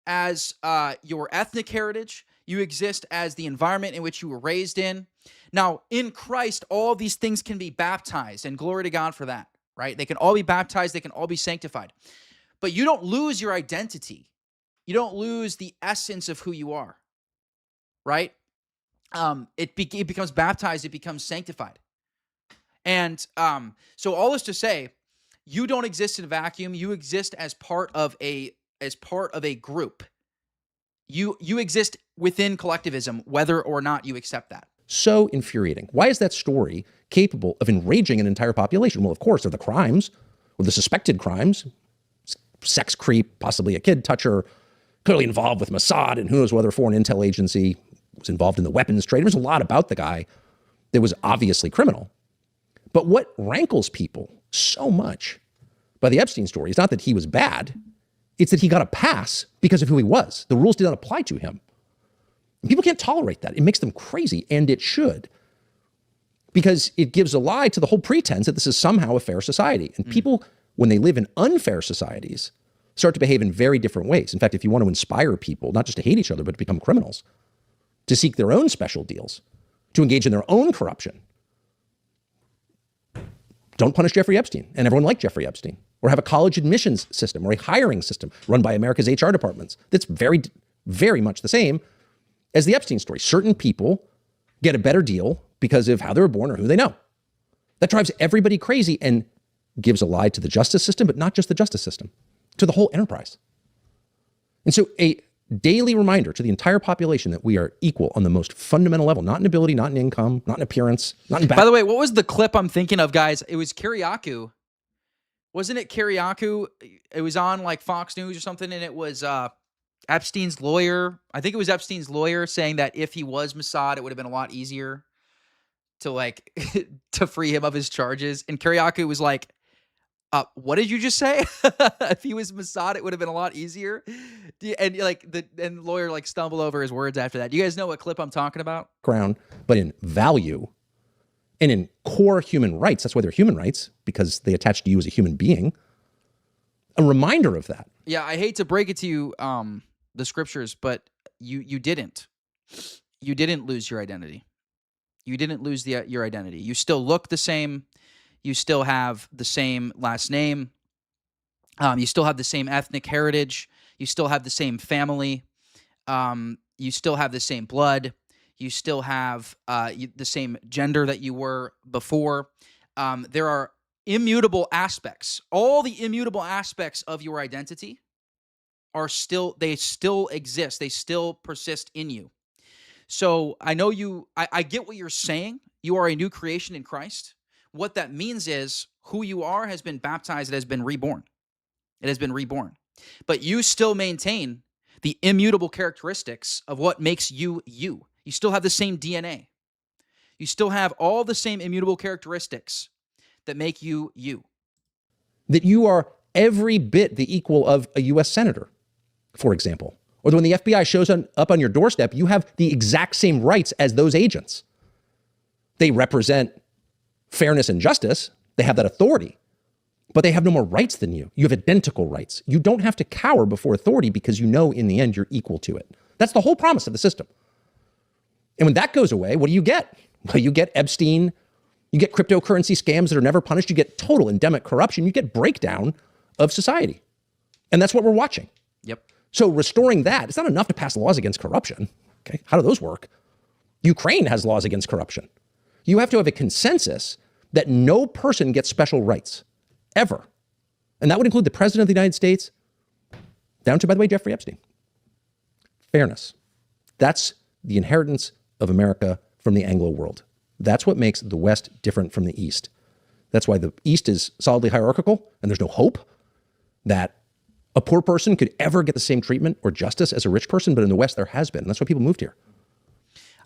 as your ethnic heritage. You exist as the environment in which you were raised in. Now, in Christ, all these things can be baptized, and glory to God for that, right? They can all be baptized. They can all be sanctified. But you don't lose your identity. You don't lose the essence of who you are, right? It becomes baptized. It becomes sanctified. And so all this to say, you don't exist in a vacuum. You exist as part of a group. You exist within collectivism, whether or not you accept that. So infuriating. Why is that story capable of enraging an entire population? Well, of course, they're the crimes, or the suspected crimes, sex creep, possibly a kid toucher, clearly involved with Mossad, and who knows whether foreign intel agency was involved in the weapons trade. There's a lot about the guy that was obviously criminal. But what rankles people so much by the Epstein story is not that he was bad. It's that he got a pass because of who he was. The rules did not apply to him. And people can't tolerate that. It makes them crazy, and it should. Because it gives a lie to the whole pretense that this is somehow a fair society. And people, when they live in unfair societies, start to behave in very different ways. In fact, if you want to inspire people, not just to hate each other, but to become criminals, to seek their own special deals, to engage in their own corruption, don't punish Jeffrey Epstein and everyone like Jeffrey Epstein, or have a college admissions system or a hiring system run by America's HR departments that's very, very much the same as the Epstein story. Certain people get a better deal because of how they were born or who they know. That drives everybody crazy and gives a lie to the justice system, but not just the justice system, to the whole enterprise. And so a daily reminder to the entire population that we are equal on the most fundamental level, not in ability, not in income, not in appearance, not in By the way, what was the clip I'm thinking of, guys? It was Kyriakou. Wasn't it Kyriakou? It was on like Fox News or something, and it was Epstein's lawyer. I think it was Epstein's lawyer saying that if he was Mossad, it would have been a lot easier to like to free him of his charges. And Kyriakou was like, what did you just say? If he was Mossad, it would have been a lot easier. And like the lawyer like stumbled over his words after that. Do you guys know what clip I'm talking about? Ground, but in value and in core human rights. That's why they're human rights, because they attach to you as a human being. A reminder of that. Yeah, I hate to break it to you, the scriptures, but you didn't lose your identity. You didn't lose your identity. You still look the same. You still have the same last name. You still have the same ethnic heritage. You still have the same family. You still have the same blood. You still have the same gender that you were before. There are immutable aspects. All the immutable aspects of your identity still exist. They still persist in you. So I know I get what you're saying. You are a new creation in Christ. What that means is who you are has been baptized. It has been reborn. It has been reborn. But you still maintain the immutable characteristics of what makes you you. You still have the same DNA. You still have all the same immutable characteristics that make you you. That you are every bit the equal of a U.S. senator, for example. Or that when the FBI shows up on your doorstep, you have the exact same rights as those agents. They represent fairness and justice. They have that authority. But they have no more rights than you. You have identical rights. You don't have to cower before authority because you know in the end you're equal to it. That's the whole promise of the system. And when that goes away, what do you get? Well, you get Epstein, you get cryptocurrency scams that are never punished, you get total endemic corruption, you get breakdown of society. And that's what we're watching. Yep. So restoring that, it's not enough to pass laws against corruption. Okay, how do those work? Ukraine has laws against corruption. You have to have a consensus that no person gets special rights, ever. And that would include the President of the United States, down to, by the way, Jeffrey Epstein. Fairness. That's the inheritance of America from the Anglo world. That's what makes the West different from the East. That's why the East is solidly hierarchical, and there's no hope that a poor person could ever get the same treatment or justice as a rich person, but in the West there has been. And that's why people moved here.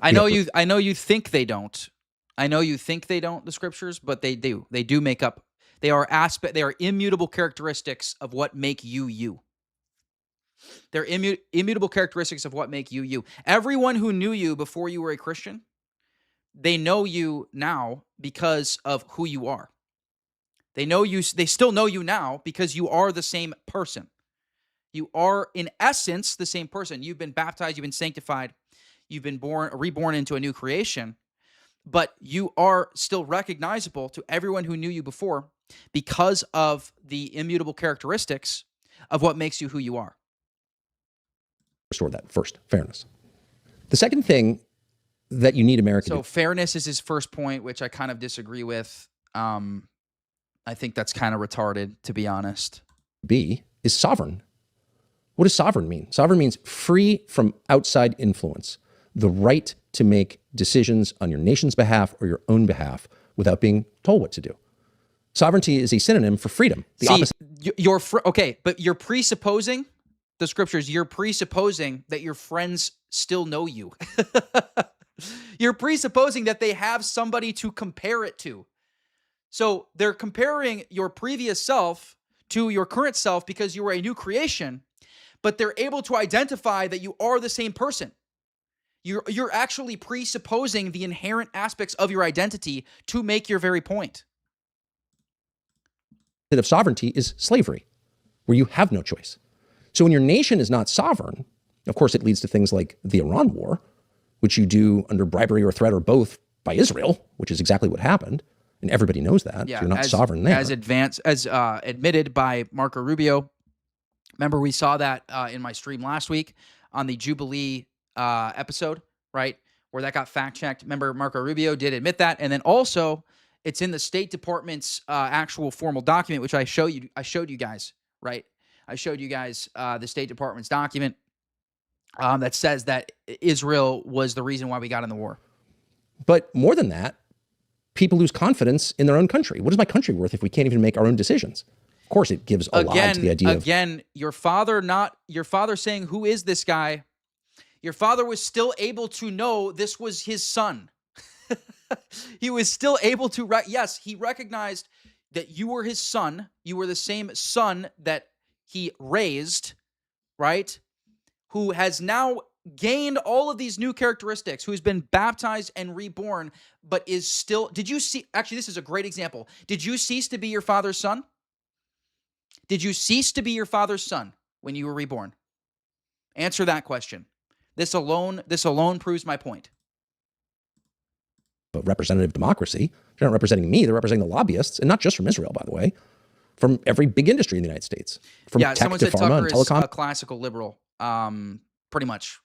I know you think they don't. I know you think they don't, the scriptures, but they do. They do make up. They are immutable characteristics of what make you you. They're immutable characteristics of what make you you. Everyone who knew you before you were a Christian, they know you now because of who you are. They know you. They still know you now because you are the same person. You are, in essence, the same person. You've been baptized. You've been sanctified. You've been reborn into a new creation. But you are still recognizable to everyone who knew you before because of the immutable characteristics of what makes you who you are. Restore that first, fairness. The second thing that you need America to do. So fairness is his first point, which I kind of disagree with. I think that's kind of retarded, to be honest. B is sovereign. What does sovereign mean? Sovereign means free from outside influence, the right to make decisions on your nation's behalf or your own behalf without being told what to do. Sovereignty is a synonym for freedom. The opposite. Okay, but you're presupposing, the scriptures, you're presupposing that your friends still know you. You're presupposing that they have somebody to compare it to. So they're comparing your previous self to your current self because you were a new creation, but they're able to identify that you are the same person. You're actually presupposing the inherent aspects of your identity to make your very point. Of sovereignty is slavery, where you have no choice. So when your nation is not sovereign, of course, it leads to things like the Iran war, which you do under bribery or threat or both by Israel, which is exactly what happened. And everybody knows that. Yeah, so you're not sovereign there. As admitted by Marco Rubio. Remember, we saw that in my stream last week on the Jubilee episode, right? Where that got fact-checked. Remember, Marco Rubio did admit that. And then also, it's in the State Department's actual formal document, which I showed you guys, right? I showed you guys the State Department's document that says that Israel was the reason why we got in the war. But more than that, people lose confidence in their own country. What is my country worth if we can't even make our own decisions? Of course, it gives a lie to the idea your father saying, who is this guy? Your father was still able to know this was his son. He was still able to, yes, he recognized that you were his son. You were the same son that he raised, right? Who has now gained all of these new characteristics, who's been baptized and reborn, but is still, actually, this is a great example. Did you cease to be your father's son? Did you cease to be your father's son when you were reborn? Answer that question. This alone proves my point. But representative democracy, they're not representing me, they're representing the lobbyists, and not just from Israel, by the way, from every big industry in the United States, from tech someone to said pharma Tucker and telecom. is a classical liberal, pretty much.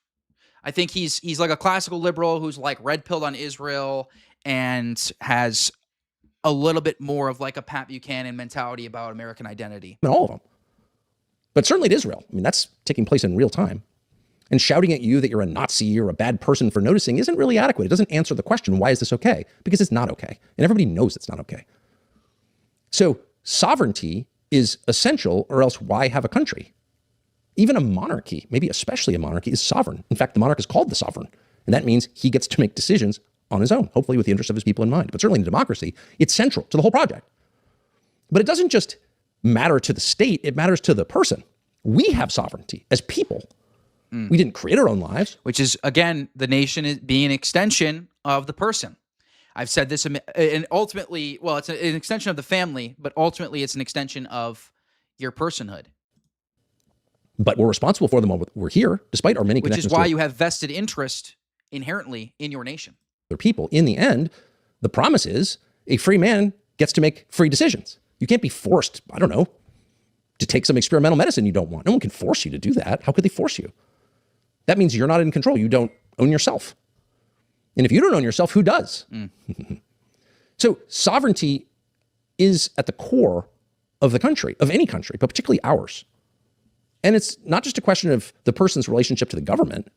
I think he's like a classical liberal who's like red-pilled on Israel and has a little bit more of like a Pat Buchanan mentality about American identity. All of them. But certainly to Israel. I mean, that's taking place in real time. And shouting at you that you're a Nazi or a bad person for noticing isn't really adequate. It doesn't answer the question, why is this okay? Because it's not okay. And everybody knows it's not okay. So sovereignty is essential, or else why have a country? Even a monarchy, maybe especially a monarchy, is sovereign. In fact, the monarch is called the sovereign. And that means he gets to make decisions on his own, hopefully with the interest of his people in mind. But certainly in democracy, it's central to the whole project. But it doesn't just matter to the state, it matters to the person. We have sovereignty as people. We didn't create our own lives. Which is, again, the nation is being an extension of the person. I've said this, and ultimately, well, it's an extension of the family, but ultimately it's an extension of your personhood. But we're responsible for them while we're here, despite our many Which connections is why to you have vested interest inherently in your nation. other people. In the end, the promise is a free man gets to make free decisions. You can't be forced, I don't know, to take some experimental medicine you don't want. No one can force you to do that. How could they force you? That means you're not in control. You don't own yourself. And if you don't own yourself, who does? So sovereignty is at the core of the country, of any country, but particularly ours. And it's not just a question of the person's relationship to the government.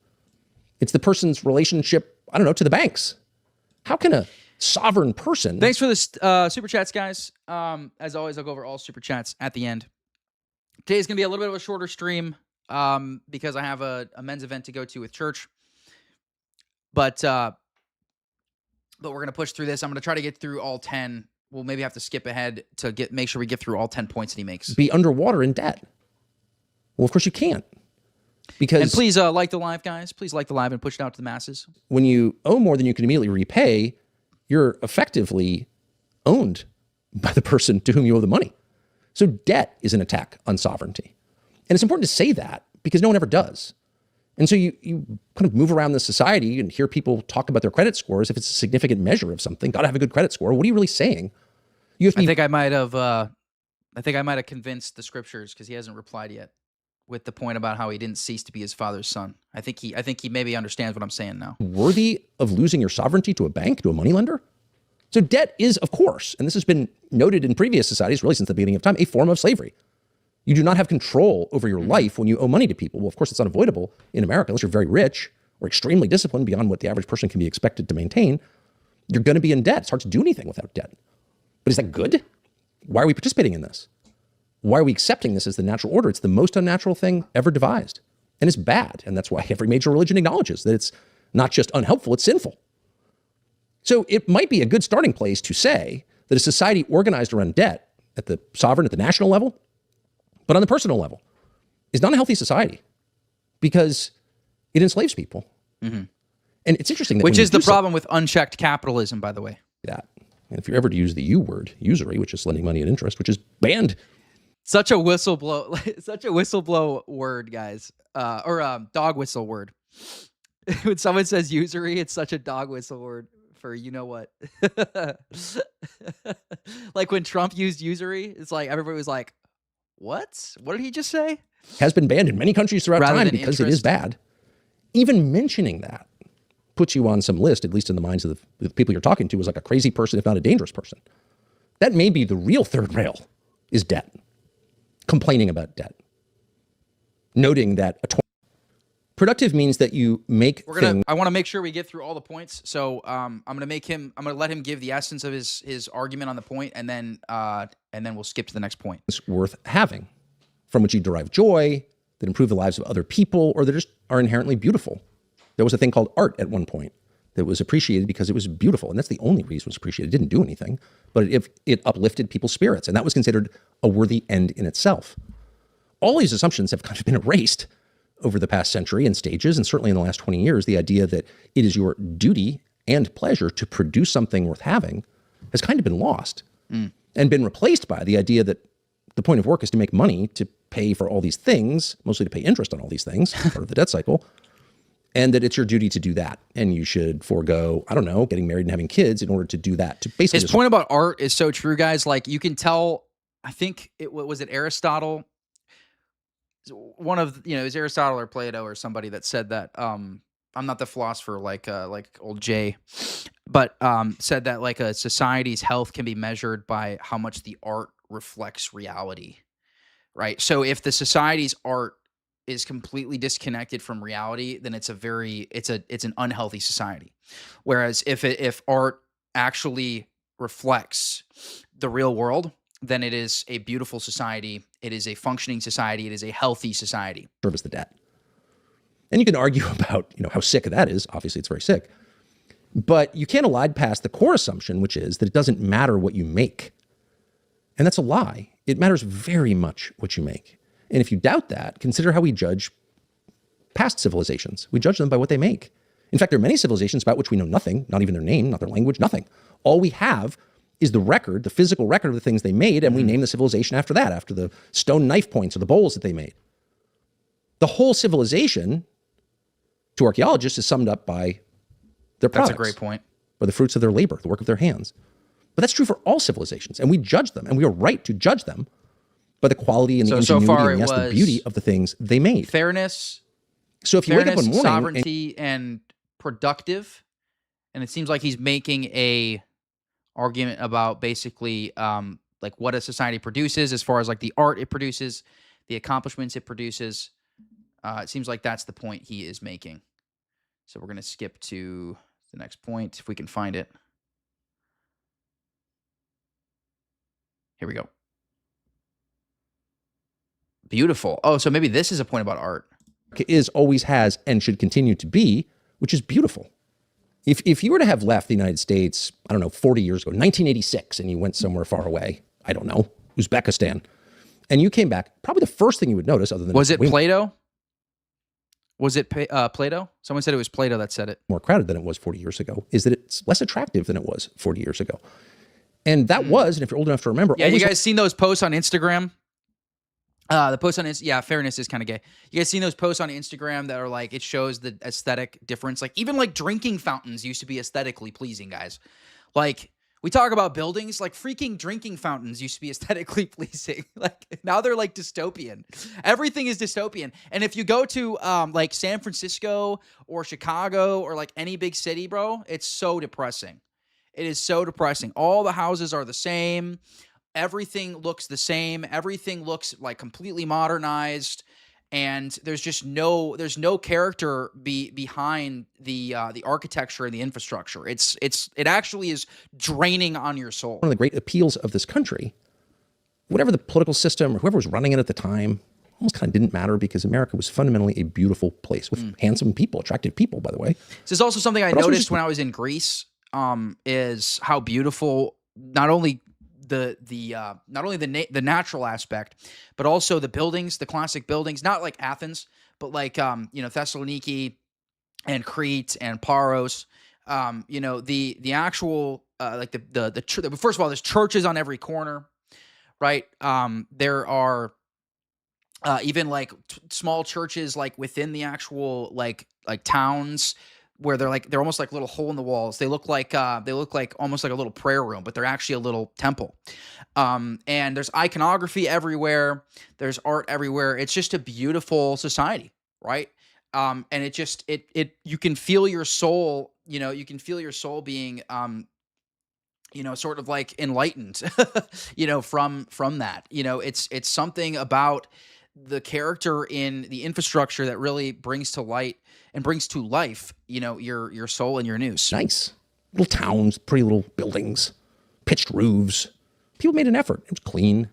It's the person's relationship, I don't know, to the banks. How can a sovereign person... Thanks for this super chats, guys. As always, I'll go over all super chats at the end. Today's going to be a little bit of a shorter stream because I have a men's event to go to with church. But we're going to push through this. I'm going to try to get through all 10. We'll maybe have to skip ahead to make sure we get through all 10 points that he makes. Be underwater in debt. Well, of course you can't. Because and please like the live, guys. Please like the live and push it out to the masses. When you owe more than you can immediately repay, you're effectively owned by the person to whom you owe the money. So debt is an attack on sovereignty. And it's important to say that because no one ever does. And so you kind of move around the society and hear people talk about their credit scores if it's a significant measure of something. Got to have a good credit score. What are you really saying? You have to I think I might have convinced the scriptures because he hasn't replied yet with the point about how he didn't cease to be his father's son. I think he maybe understands what I'm saying now. Worthy of losing your sovereignty to a bank, to a moneylender? So debt is, of course, and this has been noted in previous societies, really since the beginning of time, a form of slavery. You do not have control over your life when you owe money to people. Well, of course, it's unavoidable in America unless you're very rich or extremely disciplined beyond what the average person can be expected to maintain. You're going to be in debt. It's hard to do anything without debt. But is that good? Why are we participating in this? Why are we accepting this as the natural order? It's the most unnatural thing ever devised. And it's bad. And that's why every major religion acknowledges that it's not just unhelpful, it's sinful. So it might be a good starting place to say that a society organized around debt at the sovereign, at the national level, but on the personal level, is not a healthy society because it enslaves people. And it's interesting that which is the problem with unchecked capitalism, by the way. That. And if you're ever to use the U word, usury, which is lending money at interest, which is banned. Such a whistleblow word, guys. Or dog whistle word. When someone says usury, it's such a dog whistle word for you know what. Like when Trump used usury, it's like everybody was like, what? What did he just say? Has been banned in many countries throughout time because it is bad. Even mentioning that puts you on some list, at least in the minds of the people you're talking to, as like a crazy person, if not a dangerous person. That may be the real third rail, is debt. Complaining about debt. Noting that productive means that you make I want to make sure we get through all the points. So I'm going to let him give the essence of his argument on the point, and then we'll skip to the next point. It's worth having, from which you derive joy, that improve the lives of other people, or that just are inherently beautiful. There was a thing called art at one point that was appreciated because it was beautiful. And that's the only reason it was appreciated. It didn't do anything, but it uplifted people's spirits. And that was considered a worthy end in itself. All these assumptions have kind of been erased over the past century in stages, and certainly in the last 20 years. The idea that it is your duty and pleasure to produce something worth having has kind of been lost and been replaced by the idea that the point of work is to make money, to pay for all these things, mostly to pay interest on all these things, part of the debt cycle, and that it's your duty to do that. And you should forego, I don't know, getting married and having kids in order to do that. To basically his point about art is so true, guys. Like you can tell, I think was it Aristotle? One of, it was Aristotle or Plato or somebody that said that, I'm not the philosopher like old Jay, but said that like a society's health can be measured by how much the art reflects reality, right? So if the society's art is completely disconnected from reality, then it's an unhealthy society. Whereas if art actually reflects the real world, then it is a beautiful society. It is a functioning society. It is a healthy society. Service the debt. And you can argue about, how sick that is. Obviously, it's very sick. But you can't elide past the core assumption, which is that it doesn't matter what you make. And that's a lie. It matters very much what you make. And if you doubt that, consider how we judge past civilizations. We judge them by what they make. In fact, there are many civilizations about which we know nothing, not even their name, not their language, nothing. All we have is the record, the physical record of the things they made, and we name the civilization after that, after the stone knife points or the bowls that they made. The whole civilization, to archaeologists, is summed up by their products. That's a great point. Or the fruits of their labor, the work of their hands. But that's true for all civilizations, and we judge them, and we are right to judge them by the quality and the ingenuity and yes, the beauty of the things they made. Fairness. So if you wake up one morning, sovereignty, and productive, and it seems like he's making a argument about basically like what a society produces as far as like the art it produces, the accomplishments it produces. It seems like that's the point he is making. So we're going to skip to the next point if we can find it. Here we go. Beautiful. Oh, so maybe this is a point about art. Is, always has, and should continue to be, which is beautiful. If you were to have left the United States, I don't know, 40 years ago, 1986, and you went somewhere far away, I don't know, Uzbekistan, and you came back, probably the first thing you would notice, other than was it Plato? Was it Plato? Someone said it was Plato that said it. More crowded than it was 40 years ago, is that it's less attractive than it was 40 years ago. And that was, and if you're old enough to remember, yeah, you guys seen those posts on Instagram? The post on yeah, fairness is kind of gay. You guys seen those posts on Instagram that are like, it shows the aesthetic difference? Like even like drinking fountains used to be aesthetically pleasing, guys. Like we talk about buildings, like freaking drinking fountains used to be aesthetically pleasing. Like now they're like dystopian. Everything is dystopian. And if you go to like San Francisco or Chicago or like any big city, bro, it's so depressing. It is so depressing. All the houses are the same. Everything looks the same. Everything looks like completely modernized, and there's just no character behind the architecture and the infrastructure. It actually is draining on your soul. One of the great appeals of this country, whatever the political system or whoever was running it at the time, almost kind of didn't matter because America was fundamentally a beautiful place with handsome people, attractive people, by the way. This is also something I noticed when I was in Greece. Is how beautiful not only the natural aspect, but also the buildings, the classic buildings, not like Athens, but like Thessaloniki and Crete and Paros. The actual like the first of all, there's churches on every corner, right? There are even like small churches like within the actual like towns, where they're almost like little hole in the walls. They look like almost like a little prayer room, but they're actually a little temple. And there's iconography everywhere. There's art everywhere. It's just a beautiful society, right? And it you can feel your soul. You can feel your soul being sort of like enlightened, from that. It's something about the character in the infrastructure that really brings to light and brings to life, your soul and your nous. Nice. Little towns, pretty little buildings, pitched roofs. People made an effort. It was clean. I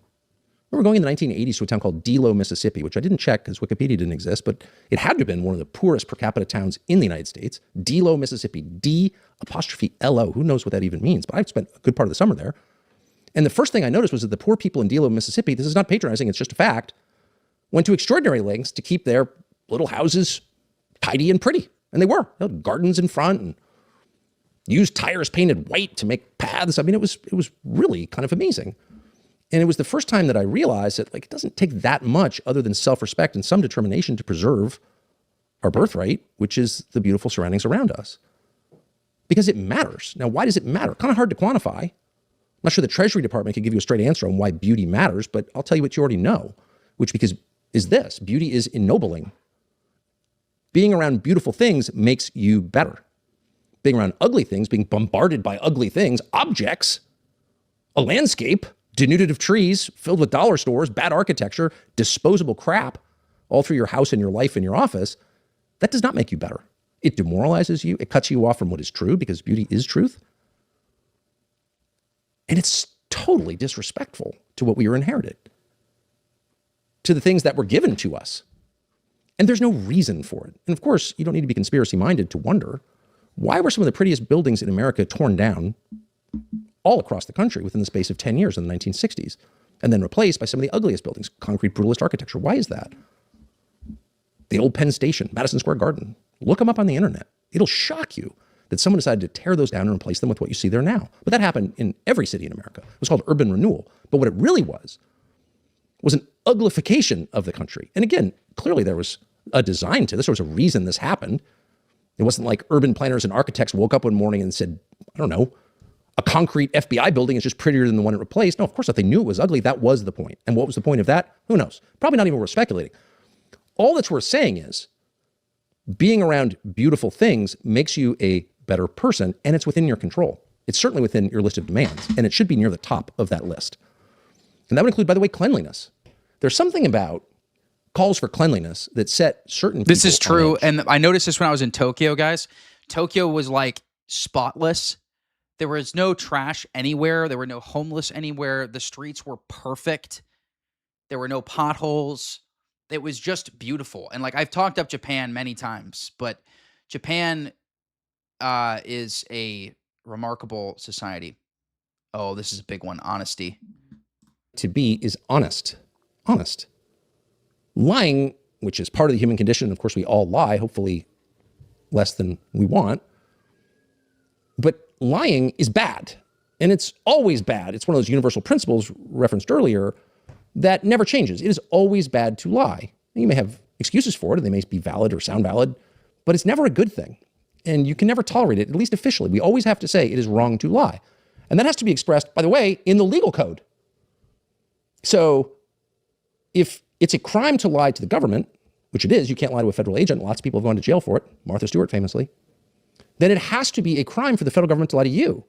remember going in the 1980s to a town called Delo, Mississippi, which I didn't check because Wikipedia didn't exist, but it had to have been one of the poorest per capita towns in the United States. Delo, Mississippi. D''Lo. Who knows what that even means? But I spent a good part of the summer there. And the first thing I noticed was that the poor people in Delo, Mississippi, this is not patronizing, it's just a fact, went to extraordinary lengths to keep their little houses tidy and pretty. And they were. They had gardens in front and used tires painted white to make paths. I mean, it was really kind of amazing. And it was the first time that I realized that it doesn't take that much other than self-respect and some determination to preserve our birthright, which is the beautiful surroundings around us. Because it matters. Now, why does it matter? Kind of hard to quantify. I'm not sure the Treasury Department can give you a straight answer on why beauty matters, but I'll tell you what you already know, which is this. Beauty is ennobling. Being around beautiful things makes you better. Being around ugly things, being bombarded by ugly things, objects, a landscape, denuded of trees, filled with dollar stores, bad architecture, disposable crap, all through your house and your life and your office, that does not make you better. It demoralizes you. It cuts you off from what is true because beauty is truth. And it's totally disrespectful to what we were inherited, to the things that were given to us. And there's no reason for it. And of course, you don't need to be conspiracy-minded to wonder Why were some of the prettiest buildings in America torn down all across the country within the space of 10 years in the 1960s and then replaced by some of the ugliest buildings, concrete brutalist architecture? Why is that? The old Penn Station, Madison Square Garden. Look them up on the internet. It'll shock you that someone decided to tear those down and replace them with what you see there now. But that happened in every city in America. It was called urban renewal. But what it really was an uglification of the country. And again, clearly there was a design to this. There was a reason this happened. It wasn't like urban planners and architects woke up one morning and said, I don't know, a concrete FBI building is just prettier than the one it replaced. No, of course not. They knew it was ugly. That was the point. And what was the point of that? Who knows? Probably not even worth speculating. All that's worth saying is being around beautiful things makes you a better person, and it's within your control. It's certainly within your list of demands, and it should be near the top of that list. And that would include, by the way, cleanliness. There's something about calls for cleanliness that set certain people This is true, on edge. and I noticed this when I was in Tokyo, guys. Tokyo was like spotless. There was no trash anywhere. There were no homeless anywhere. The streets were perfect. There were no potholes. It was just beautiful. And like I've talked up Japan many times, but Japan is a remarkable society. Oh, this is a big one. Honesty. To be is honest. Honest. Lying, which is part of the human condition, of course we all lie, hopefully less than we want, but lying is bad. And it's always bad. It's one of those universal principles referenced earlier that never changes. It is always bad to lie. You may have excuses for it, and they may be valid or sound valid, but it's never a good thing. And you can never tolerate it, at least officially. We always have to say it is wrong to lie. And that has to be expressed, by the way, in the legal code. So if it's a crime to lie to the government, which it is, you can't lie to a federal agent. Lots of people have gone to jail for it, Martha Stewart famously. Then it has to be a crime for the federal government to lie to you.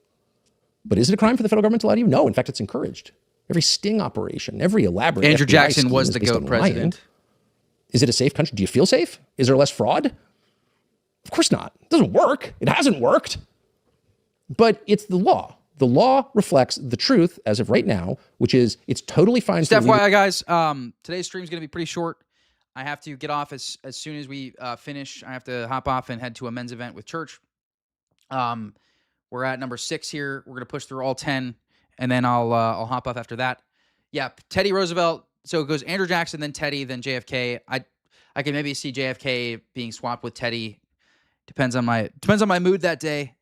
But is it a crime for the federal government to lie to you? No, in fact, it's encouraged. Every sting operation, every elaborate Andrew FBI Jackson scheme was is the based GOAT on president. lying. Is it a safe country? Do you feel safe? Is there less fraud? Of course not. It doesn't work. It hasn't worked. But it's the law. The law reflects the truth as of right now, which is it's totally fine. Just FYI, guys, today's stream is going to be pretty short. I have to get off as soon as we finish. I have to hop off and head to a men's event with church. We're at number 6 here. We're going to push through all 10, and then I'll hop off after that. Yeah, Teddy Roosevelt. So it goes Andrew Jackson, then Teddy, then JFK. I can maybe see JFK being swapped with Teddy. Depends on my mood that day.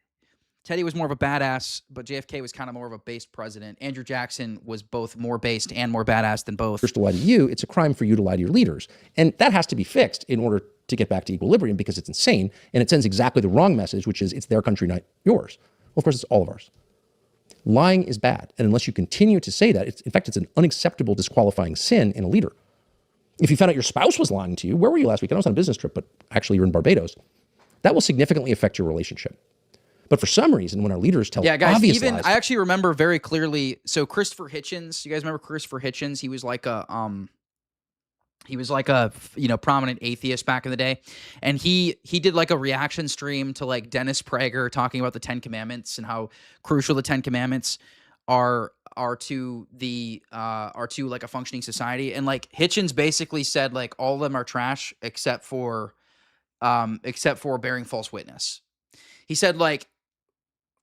Teddy was more of a badass, but JFK was kind of more of a based president. Andrew Jackson was both more based and more badass than both. To lie to you, it's a crime for you to lie to your leaders. And that has to be fixed in order to get back to equilibrium because it's insane. And it sends exactly the wrong message, which is it's their country, not yours. Well, of course, it's all of ours. Lying is bad. And unless you continue to say that, in fact, it's an unacceptable disqualifying sin in a leader. If you found out your spouse was lying to you, where were you last week? I was on a business trip, but actually you're in Barbados. That will significantly affect your relationship. But for some reason, when our leaders tell obvious lies, I actually remember very clearly. So Christopher Hitchens, you guys remember Christopher Hitchens? He was like a prominent atheist back in the day, and he did like a reaction stream to like Dennis Prager talking about the 10 Commandments and how crucial the 10 Commandments are to like a functioning society. And like Hitchens basically said like all of them are trash except for bearing false witness. He said like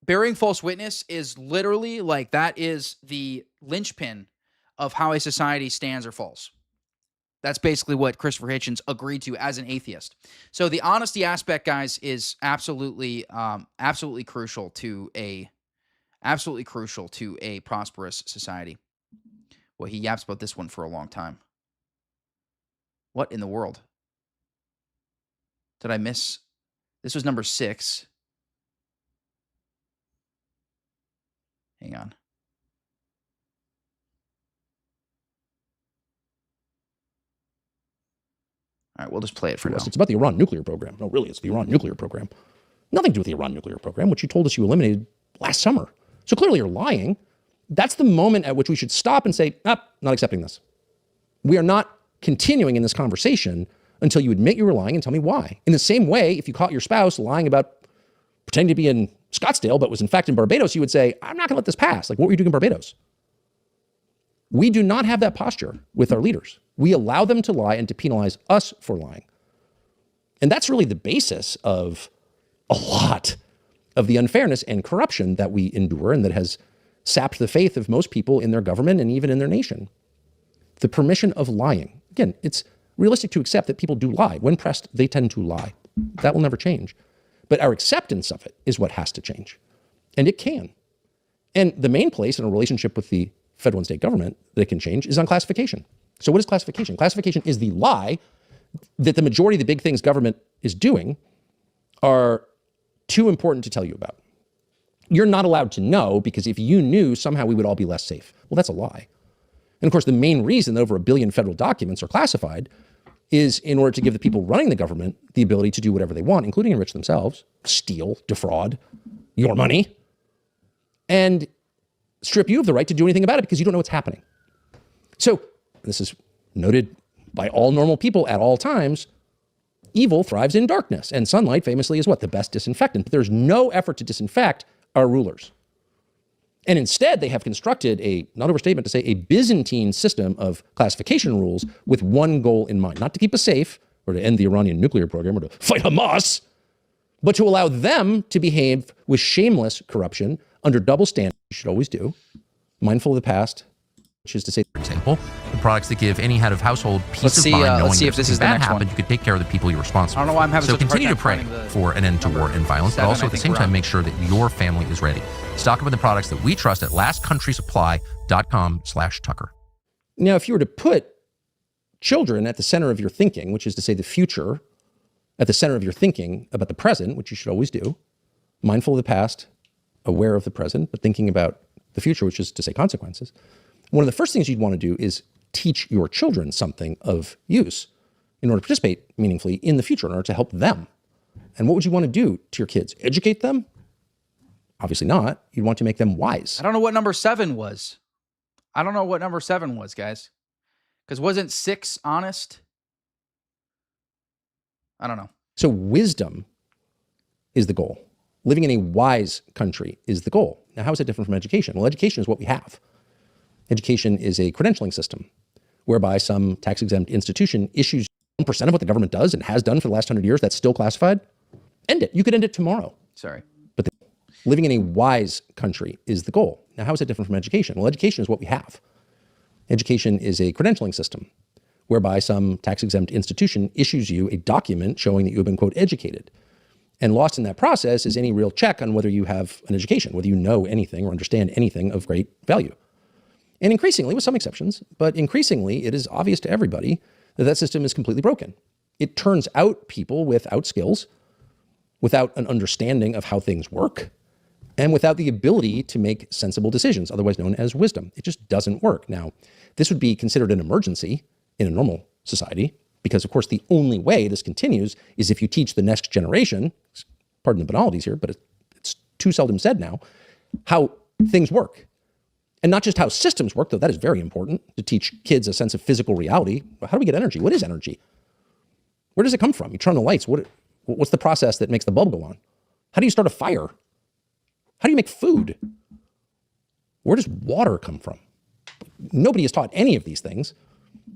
bearing false witness is literally like that is the linchpin of how a society stands or falls. That's basically what Christopher Hitchens agreed to as an atheist. So the honesty aspect, guys, is absolutely crucial to a prosperous society. Well, he yaps about this one for a long time. What in the world? Did I miss? This was number 6. Hang on. All right, we'll just play it for now. it's about the Iran nuclear program. No, really, it's the Iran nuclear program. Nothing to do with the Iran nuclear program, which you told us you eliminated last summer. So clearly you're lying. That's the moment at which we should stop and say, not accepting this. We are not continuing in this conversation until you admit you were lying and tell me why. In the same way, if you caught your spouse lying about pretending to be in Scottsdale, but was in fact in Barbados, you would say, I'm not going to let this pass. Like, what were you doing in Barbados? We do not have that posture with our leaders. We allow them to lie and to penalize us for lying. And that's really the basis of a lot of the unfairness and corruption that we endure and that has sapped the faith of most people in their government and even in their nation. The permission of lying. Again, it's realistic to accept that people do lie. When pressed, they tend to lie. That will never change. But our acceptance of it is what has to change. And it can. And the main place in a relationship with the federal and state government that it can change is on classification. So what is classification? Classification is the lie that the majority of the big things government is doing are too important to tell you about. You're not allowed to know because if you knew, somehow we would all be less safe. Well, that's a lie. And of course, the main reason that over 1 billion federal documents are classified is in order to give the people running the government the ability to do whatever they want, including enrich themselves, steal, defraud your money, and strip you of the right to do anything about it because you don't know what's happening. So this is noted by all normal people at all times. Evil thrives in darkness, and sunlight famously is what? The best disinfectant. But there's no effort to disinfect our rulers. And instead, they have constructed a, not overstatement to say, a Byzantine system of classification rules with one goal in mind. Not to keep us safe, or to end the Iranian nuclear program, or to fight Hamas, but to allow them to behave with shameless corruption under double standards, you should always do, mindful of the past, which is to say, For example, the products that give any head of household peace of mind knowing let's see if this is the bad next happened, one. you could take care of the people you're responsible I don't know why I'm having for. So such a hard continue to time pray finding the for an end to war and violence, but 7, also I at the think same we're time on. make sure that your family is ready. Stock up on the products that we trust at lastcountrysupply.com/Tucker. now, if you were to put children at the center of your thinking, which is to say the future at the center of your thinking about the present, which you should always do, mindful of the past, aware of the present, but thinking about the future, which is to say consequences, one of the first things you'd want to do is teach your children something of use in order to participate meaningfully in the future, in order to help them. And what would you want to do to your kids? Educate them? Obviously not. You'd want to make them wise. I don't know what number 7 was. I don't know what number 7 was, guys. Because wasn't 6 honest? I don't know. So wisdom is the goal. Living in a wise country is the goal. Now, how is it different from education? Well, education is what we have. Education is a credentialing system whereby some tax-exempt institution issues 1% of what the government does and has done for the last 100 years that's still classified. End it. You could end it tomorrow. Sorry. But living in a wise country is the goal. Now, how is it different from education? Well, education is what we have. Education is a credentialing system whereby some tax-exempt institution issues you a document showing that you have been, quote, educated. And lost in that process is any real check on whether you have an education, whether you know anything or understand anything of great value. And increasingly, with some exceptions, but increasingly, it is obvious to everybody that that system is completely broken. It turns out people without skills, without an understanding of how things work, and without the ability to make sensible decisions, otherwise known as wisdom. It just doesn't work. Now, this would be considered an emergency in a normal society, because of course the only way this continues is if you teach the next generation, pardon the banalities here, but it's too seldom said now, how things work. And not just how systems work, though that is very important, to teach kids a sense of physical reality. How do we get energy? What is energy? Where does it come from? You turn on the lights. What's the process that makes the bulb go on? How do you start a fire? How do you make food? Where does water come from? Nobody is taught any of these things.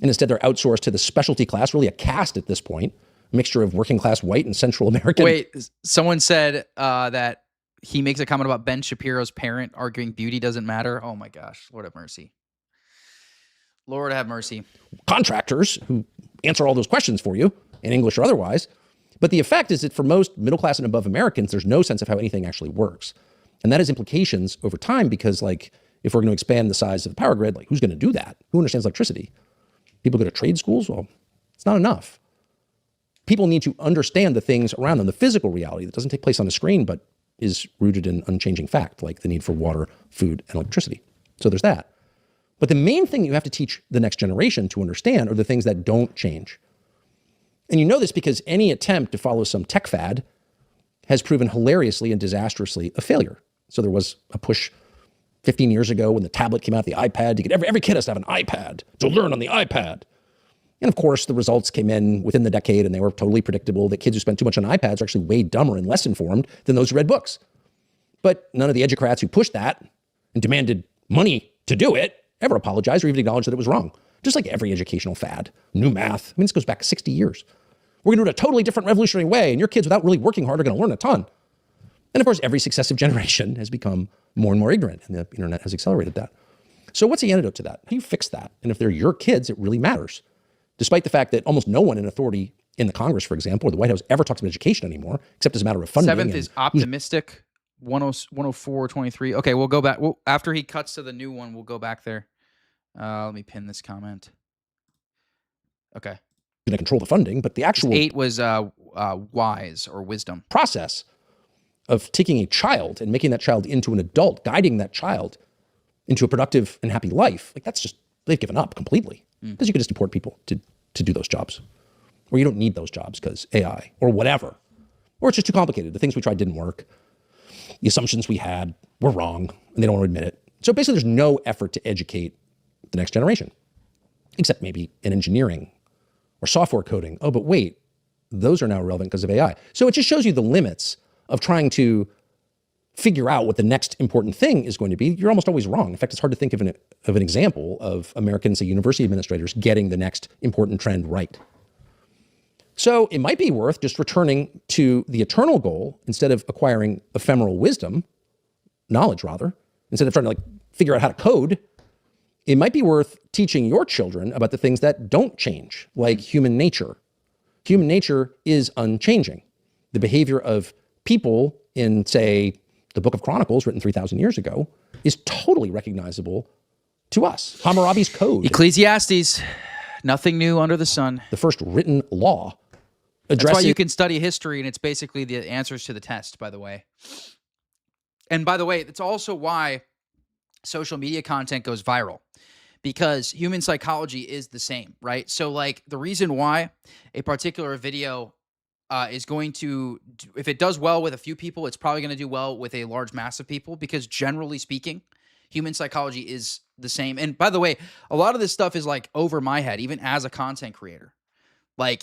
And instead they're outsourced to the specialty class, really a caste at this point, a mixture of working class white and Central American. Wait, someone said that he makes a comment about Ben Shapiro's parent arguing beauty doesn't matter. Oh my gosh, Lord have mercy. Lord have mercy. Contractors who answer all those questions for you in English or otherwise. But the effect is that for most middle class and above Americans, there's no sense of how anything actually works. And that has implications over time because, like, if we're going to expand the size of the power grid, like, who's going to do that? Who understands electricity? People go to trade schools? Well, it's not enough. People need to understand the things around them, the physical reality that doesn't take place on a screen, but is rooted in unchanging fact, like the need for water, food, and electricity. So there's that. But the main thing you have to teach the next generation to understand are the things that don't change. And you know this because any attempt to follow some tech fad has proven hilariously and disastrously a failure. So there was a push 15 years ago when the tablet came out, the iPad, to get every kid has to have an iPad to learn on the iPad. And of course, the results came in within the decade and they were totally predictable that kids who spent too much on iPads are actually way dumber and less informed than those who read books. But none of the educrats who pushed that and demanded money to do it ever apologized or even acknowledged that it was wrong. Just like every educational fad, new math. I mean, this goes back 60 years. We're going to do it a totally different revolutionary way, and your kids without really working hard are going to learn a ton. And of course, every successive generation has become more and more ignorant, and the internet has accelerated that. So what's the antidote to that? How do you fix that? And if they're your kids, it really matters. Despite the fact that almost no one in authority in the Congress, for example, or the White House ever talks about education anymore, except as a matter of funding. Seventh is optimistic, 104.23. Okay, we'll go back. After he cuts to the new one, we'll go back there. Let me pin this comment. Okay. Going to control the funding, but the actual 8 was wise or wisdom process of taking a child and making that child into an adult, guiding that child into a productive and happy life, like that's just, they've given up completely. Because you could just deport people to do those jobs. Or you don't need those jobs because AI or whatever. Or it's just too complicated. The things we tried didn't work. The assumptions we had were wrong and they don't want to admit it. So basically there's no effort to educate the next generation, except maybe in engineering or software coding. Oh, but wait, those are now relevant because of AI. So it just shows you the limits of trying to figure out what the next important thing is going to be. You're almost always wrong. In fact, it's hard to think of an example of American, say, university administrators getting the next important trend right. So it might be worth just returning to the eternal goal instead of acquiring ephemeral wisdom, knowledge rather, instead of trying to figure out how to code. It might be worth teaching your children about the things that don't change, like human nature. Human nature is unchanging. The behavior of people in, say, the Book of Chronicles, written 3,000 years ago, is totally recognizable to us. Hammurabi's Code. Ecclesiastes, nothing new under the sun. The first written law. That's why you can study history, and it's basically the answers to the test, by the way. And by the way, it's also why social media content goes viral, because human psychology is the same, right? So the reason why a particular video is going to, if it does well with a few people, it's probably going to do well with a large mass of people, because generally speaking, human psychology is the same. And by the way, a lot of this stuff is over my head, even as a content creator.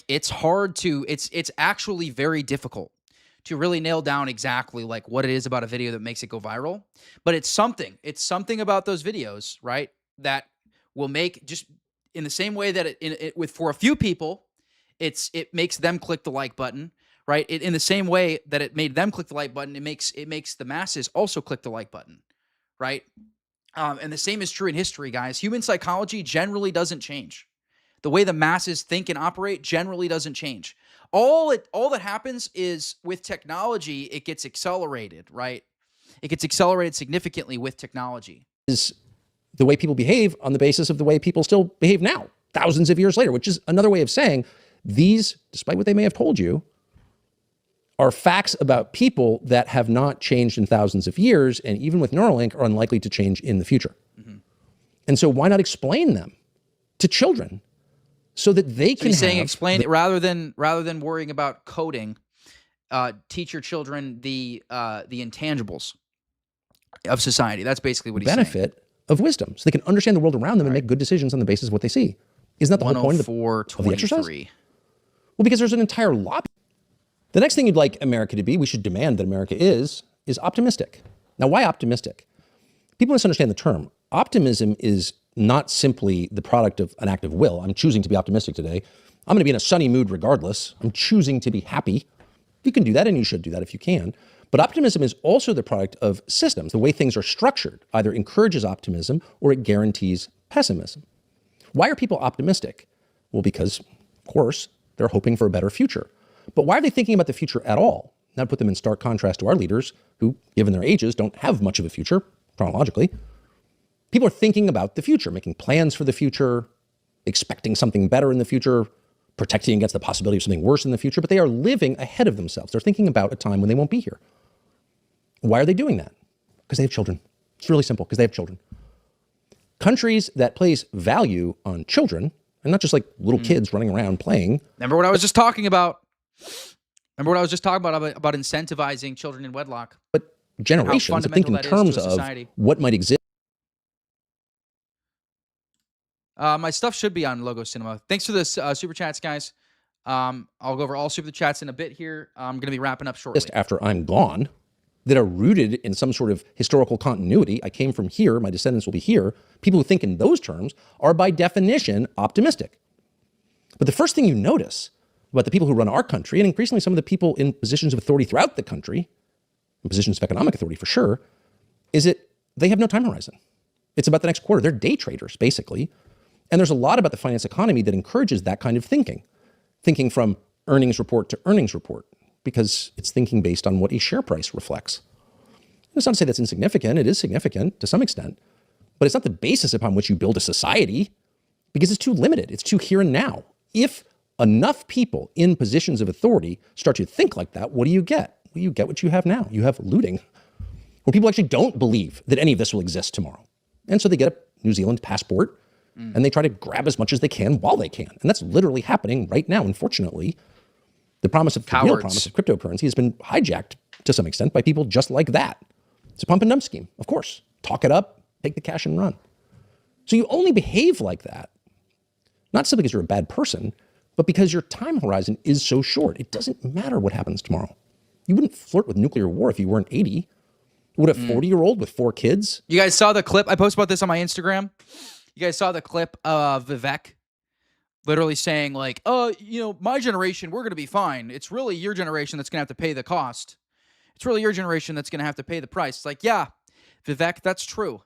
It's hard to, it's actually very difficult to really nail down exactly what it is about a video that makes it go viral. But it's something about those videos, right, that will make, just in the same way that for a few people, it makes them click the like button, right? In the same way that it made them click the like button, it makes the masses also click the like button, right? And the same is true in history, guys. Human psychology generally doesn't change. The way the masses think and operate generally doesn't change. All that happens is with technology, it gets accelerated, right? It gets accelerated significantly with technology. Is the way people behave on the basis of the way people still behave now, thousands of years later, which is another way of saying these, despite what they may have told you, are facts about people that have not changed in thousands of years, and even with Neuralink are unlikely to change in the future. And so why not explain them to children so that they can explain it rather than worrying about coding, teach your children the intangibles of society. That's basically what he's saying. Benefit of wisdom, so they can understand the world around them and make good decisions on the basis of what they see. Isn't that the whole point of the exercise? Well, because there's an entire lobby. The next thing you'd like America to be, we should demand that America is optimistic. Now, why optimistic? People misunderstand the term. Optimism is not simply the product of an act of will. I'm choosing to be optimistic today. I'm going to be in a sunny mood regardless. I'm choosing to be happy. You can do that, and you should do that if you can. But optimism is also the product of systems. The way things are structured either encourages optimism or it guarantees pessimism. Why are people optimistic? Well, because, of course, they're hoping for a better future. But why are they thinking about the future at all? Now, put them in stark contrast to our leaders who, given their ages, don't have much of a future, chronologically. People are thinking about the future, making plans for the future, expecting something better in the future, protecting against the possibility of something worse in the future, but they are living ahead of themselves. They're thinking about a time when they won't be here. Why are they doing that? Because they have children. It's really simple, because they have children. Countries that place value on children, and not just little kids running around playing. Remember what I was just talking about? About incentivizing children in wedlock. But generations that think in terms of what might exist. My stuff should be on Logo Cinema. Thanks for this super chats, guys. I'll go over all super chats in a bit here. I'm going to be wrapping up shortly. Just after I'm gone, that are rooted in some sort of historical continuity. I came from here, my descendants will be here. People who think in those terms are by definition optimistic. But the first thing you notice about the people who run our country, and increasingly some of the people in positions of authority throughout the country, and positions of economic authority for sure, is that they have no time horizon. It's about the next quarter. They're day traders, basically. And there's a lot about the finance economy that encourages that kind of thinking from earnings report to earnings report, because it's thinking based on what a share price reflects. It's not to say that's insignificant. It is significant to some extent, but it's not the basis upon which you build a society, because it's too limited. It's too here and now. If enough people in positions of authority start to think like that, what do you get? Well, you get what you have now. You have looting, where people actually don't believe that any of this will exist tomorrow. And so they get a New Zealand passport and they try to grab as much as they can while they can. And that's literally happening right now. Unfortunately, the real promise of cryptocurrency has been hijacked to some extent by people just like that. It's a pump and dump scheme, of course. Talk it up, take the cash and run. So you only behave like that, not simply because you're a bad person, but because your time horizon is so short. It doesn't matter what happens tomorrow. You wouldn't flirt with nuclear war if you weren't 80. Would a 40-year-old with 4 kids? You guys saw the clip? I posted about this on my Instagram. You guys saw the clip of Vivek literally saying like, oh, you know, my generation, we're going to be fine. It's really your generation that's going to have to pay the cost. It's really your generation that's going to have to pay the price. It's like, yeah, Vivek, that's true.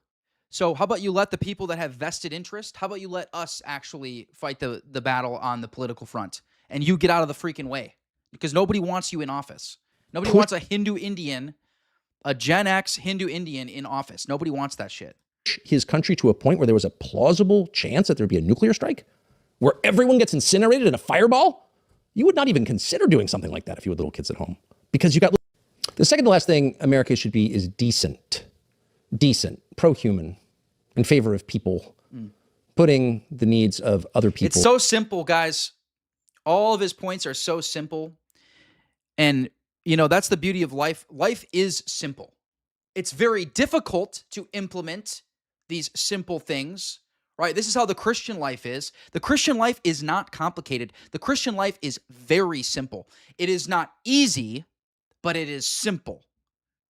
So how about you let the people that have vested interest, how about you let us actually fight the battle on the political front, and you get out of the freaking way, because nobody wants you in office. Nobody wants a Hindu Indian, a Gen X Hindu Indian in office. Nobody wants that shit. His country to a point where there was a plausible chance that there'd be a nuclear strike, where everyone gets incinerated in a fireball. You would not even consider doing something like that if you had little kids at home, because you got. The second to last thing America should be is decent, pro-human, in favor of people, putting the needs of other people. It's so simple, guys. All of his points are so simple. And, you know, that's the beauty of life. Life is simple. It's very difficult to implement these simple things, right? This is how the Christian life is. The Christian life is not complicated. The Christian life is very simple. It is not easy, but it is simple.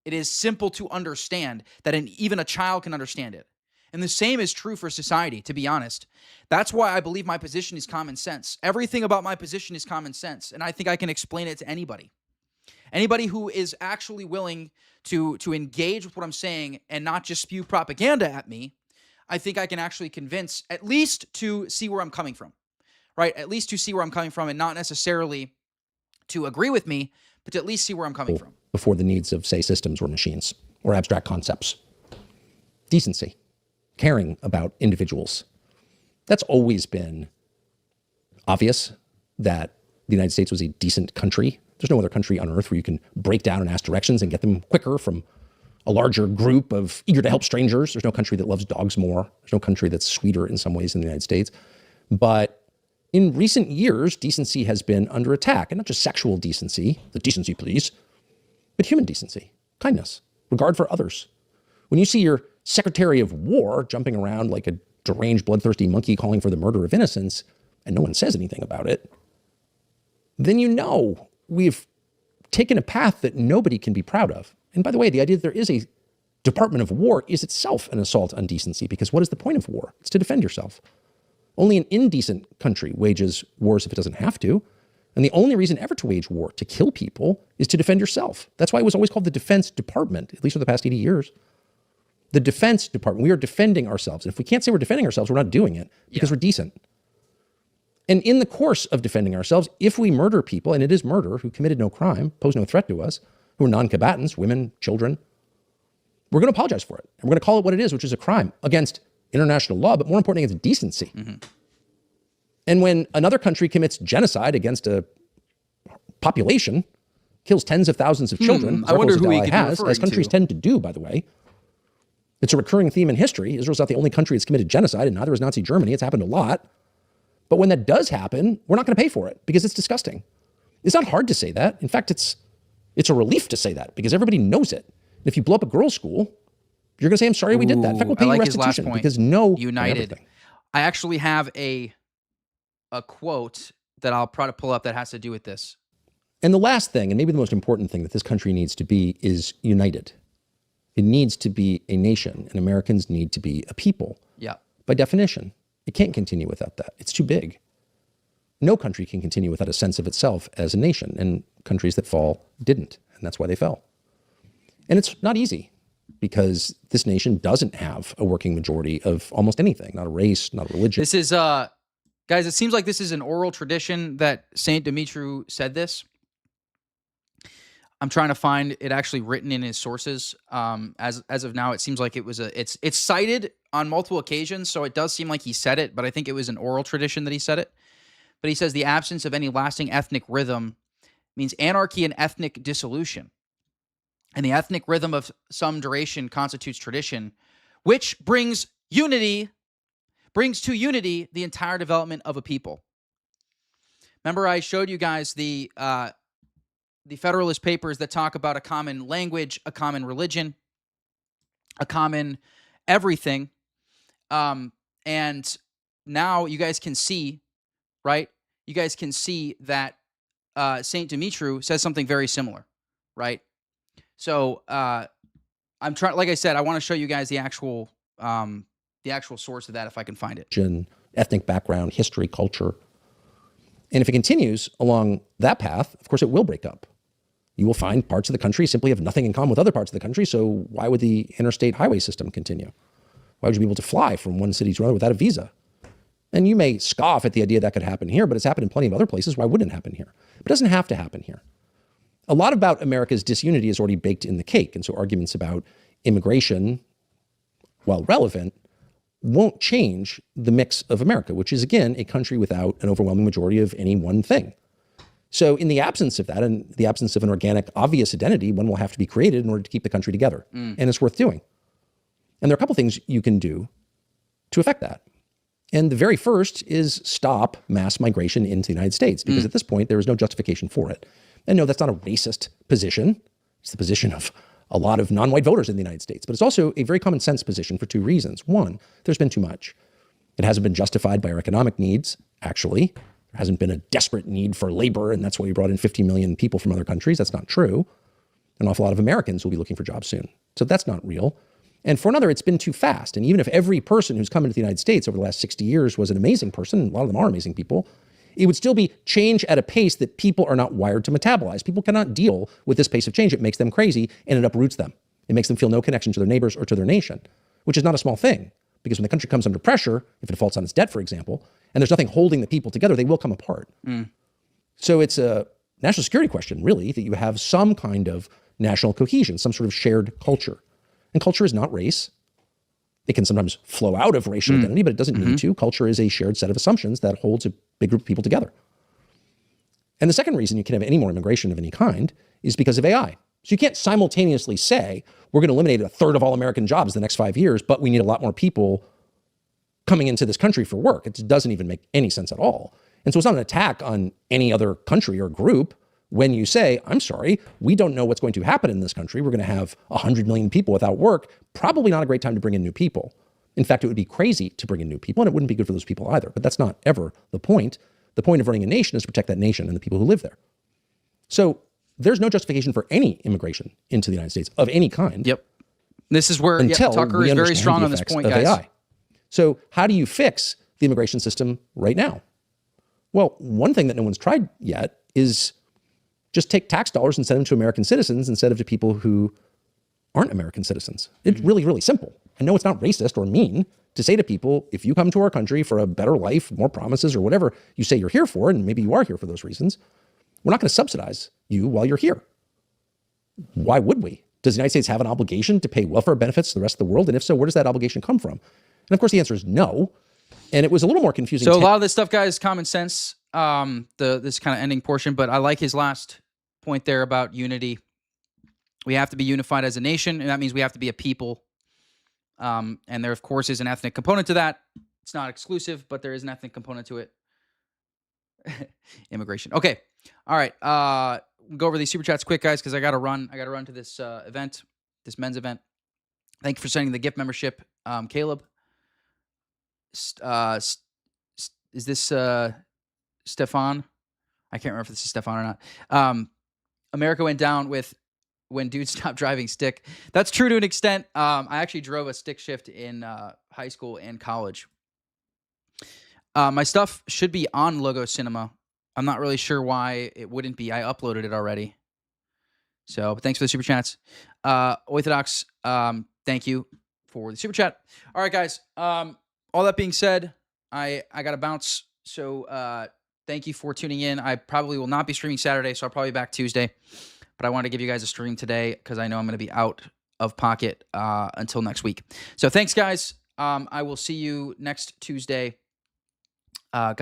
It is simple to understand, that even a child can understand it. And the same is true for society, to be honest. That's why I believe my position is common sense. Everything about my position is common sense, and I think I can explain it to anybody. Anybody who is actually willing to engage with what I'm saying and not just spew propaganda at me, I think I can actually convince, at least to see where I'm coming from, right? At least to see where I'm coming from, and not necessarily to agree with me, but to at least see where I'm coming from. Before the needs of, say, systems or machines or abstract concepts. Decency, caring about individuals. That's always been obvious, that the United States was a decent country. There's no other country on earth where you can break down and ask directions and get them quicker from a larger group of eager to help strangers. There's no country that loves dogs more. There's no country that's sweeter in some ways than the United States. But in recent years, decency has been under attack, and not just sexual decency, the decency please, but human decency, kindness, regard for others. When you see your Secretary of War jumping around like a deranged, bloodthirsty monkey calling for the murder of innocents, and no one says anything about it, then you know we've taken a path that nobody can be proud of. And by the way, the idea that there is a Department of War is itself an assault on decency, because what is the point of war? It's to defend yourself. Only an indecent country wages wars if it doesn't have to. And the only reason ever to wage war, to kill people, is to defend yourself. That's why it was always called the Defense Department, at least for the past 80 years. The Defense Department, we are defending ourselves. And if we can't say we're defending ourselves, we're not doing it because we're decent. And in the course of defending ourselves, if we murder people, and it is murder, who committed no crime, pose no threat to us, who are non-combatants, women, children, we're going to apologize for it. And we're going to call it what it is, which is a crime against international law, but more importantly, against decency. And when another country commits genocide against a population, kills tens of thousands of children, I wonder who he has, as countries tend to do, by the way. It's a recurring theme in history. Israel's not the only country that's committed genocide, and neither is Nazi Germany. It's happened a lot. But when that does happen, we're not going to pay for it because it's disgusting. It's not hard to say that. In fact, it's a relief to say that because everybody knows it. And if you blow up a girls' school, you're going to say, I'm sorry we did that. In fact, we'll pay you restitution because United. I actually have a quote that I'll try to pull up that has to do with this. And the last thing, and maybe the most important thing that this country needs to be, is united. It needs to be a nation, and Americans need to be a people. Yeah. By definition, it can't continue without that. It's too big. No country can continue without a sense of itself as a nation, and countries that fall didn't, and that's why they fell. And it's not easy because this nation doesn't have a working majority of almost anything, not a race, not a religion. This is, guys, it seems like this is an oral tradition that St. Dumitru said this. I'm trying to find it actually written in his sources. As of now, it seems like it was it's cited on multiple occasions, so it does seem like he said it, but I think it was an oral tradition that he said it. But he says the absence of any lasting ethnic rhythm means anarchy and ethnic dissolution. And the ethnic rhythm of some duration constitutes tradition, which brings to unity the entire development of a people. Remember, I showed you guys the Federalist Papers that talk about a common language, a common religion, a common everything. And now you guys can see, right? You guys can see that St. Dumitru says something very similar, right? So I'm trying, like I said, I want to show you guys the actual source of that if I can find it. Ethnic background, history, culture. And if it continues along that path, of course, it will break up. You will find parts of the country simply have nothing in common with other parts of the country, so why would the interstate highway system continue? Why would you be able to fly from one city to another without a visa? And you may scoff at the idea that could happen here, but it's happened in plenty of other places. Why wouldn't it happen here? But it doesn't have to happen here. A lot about America's disunity is already baked in the cake, and so arguments about immigration, while relevant, won't change the mix of America, which is, again, a country without an overwhelming majority of any one thing. So in the absence of that, and the absence of an organic, obvious identity, one will have to be created in order to keep the country together. And it's worth doing. And there are a couple things you can do to affect that. And the very first is stop mass migration into the United States, because at this point, there is no justification for it. And no, that's not a racist position. It's the position of a lot of non-white voters in the United States. But it's also a very common sense position for two reasons. One, there's been too much. It hasn't been justified by our economic needs, actually. There hasn't been a desperate need for labor, and that's why we brought in 50 million people from other countries. That's not true. An awful lot of Americans will be looking for jobs soon. So that's not real. And for another, it's been too fast. And even if every person who's come into the United States over the last 60 years was an amazing person, a lot of them are amazing people, it would still be change at a pace that people are not wired to metabolize. People cannot deal with this pace of change. It makes them crazy, and it uproots them. It makes them feel no connection to their neighbors or to their nation, which is not a small thing. Because when the country comes under pressure, if it defaults on its debt, for example, and there's nothing holding the people together, they will come apart. So it's a national security question, really, that you have some kind of national cohesion, some sort of shared culture. And culture is not race. It can sometimes flow out of racial identity, but it doesn't need to. Culture is a shared set of assumptions that holds a big group of people together. And the second reason you can have any more immigration of any kind is because of AI. So you can't simultaneously say, we're going to eliminate a third of all American jobs in the next 5 years, but we need a lot more people coming into this country for work. It doesn't even make any sense at all. And so it's not an attack on any other country or group when you say, I'm sorry, we don't know what's going to happen in this country. We're going to have 100 million people without work. Probably not a great time to bring in new people. In fact, it would be crazy to bring in new people, and it wouldn't be good for those people either. But that's not ever the point. The point of running a nation is to protect that nation and the people who live there. So there's no justification for any immigration into the United States of any kind. Yep. This is where Tucker is very strong on this point, guys. AI. So how do you fix the immigration system right now? Well, one thing that no one's tried yet is just take tax dollars and send them to American citizens instead of to people who aren't American citizens. It's really, really simple. I know it's not racist or mean to say to people, if you come to our country for a better life, more promises, or whatever you say you're here for, and maybe you are here for those reasons, we're not going to subsidize you while you're here. Why would we? Does the United States have an obligation to pay welfare benefits to the rest of the world? And if so, where does that obligation come from? And of course, the answer is no. And it was a little more confusing. So a lot of this stuff, guys, common sense, this kind of ending portion, but I like his last point there about unity. We have to be unified as a nation, and that means we have to be a people. And there, of course, is an ethnic component to that. It's not exclusive, but there is an ethnic component to it. Immigration. Okay. All right. We'll go over these super chats quick, guys, because I got to run. I got to run to this event, this men's event. Thank you for sending the gift membership, Caleb. Is this Stefan? I can't remember if this is Stefan or not. America went down when dudes stopped driving stick. That's true to an extent. I actually drove a stick shift in high school and college. My stuff should be on Logo Cinema. I'm not really sure why it wouldn't be. I uploaded it already. So thanks for the super chats. Orthodox, thank you for the super chat. All right, guys. All that being said, I got to bounce. So thank you for tuning in. I probably will not be streaming Saturday, so I'll probably be back Tuesday. But I wanted to give you guys a stream today because I know I'm going to be out of pocket until next week. So thanks, guys. I will see you next Tuesday. God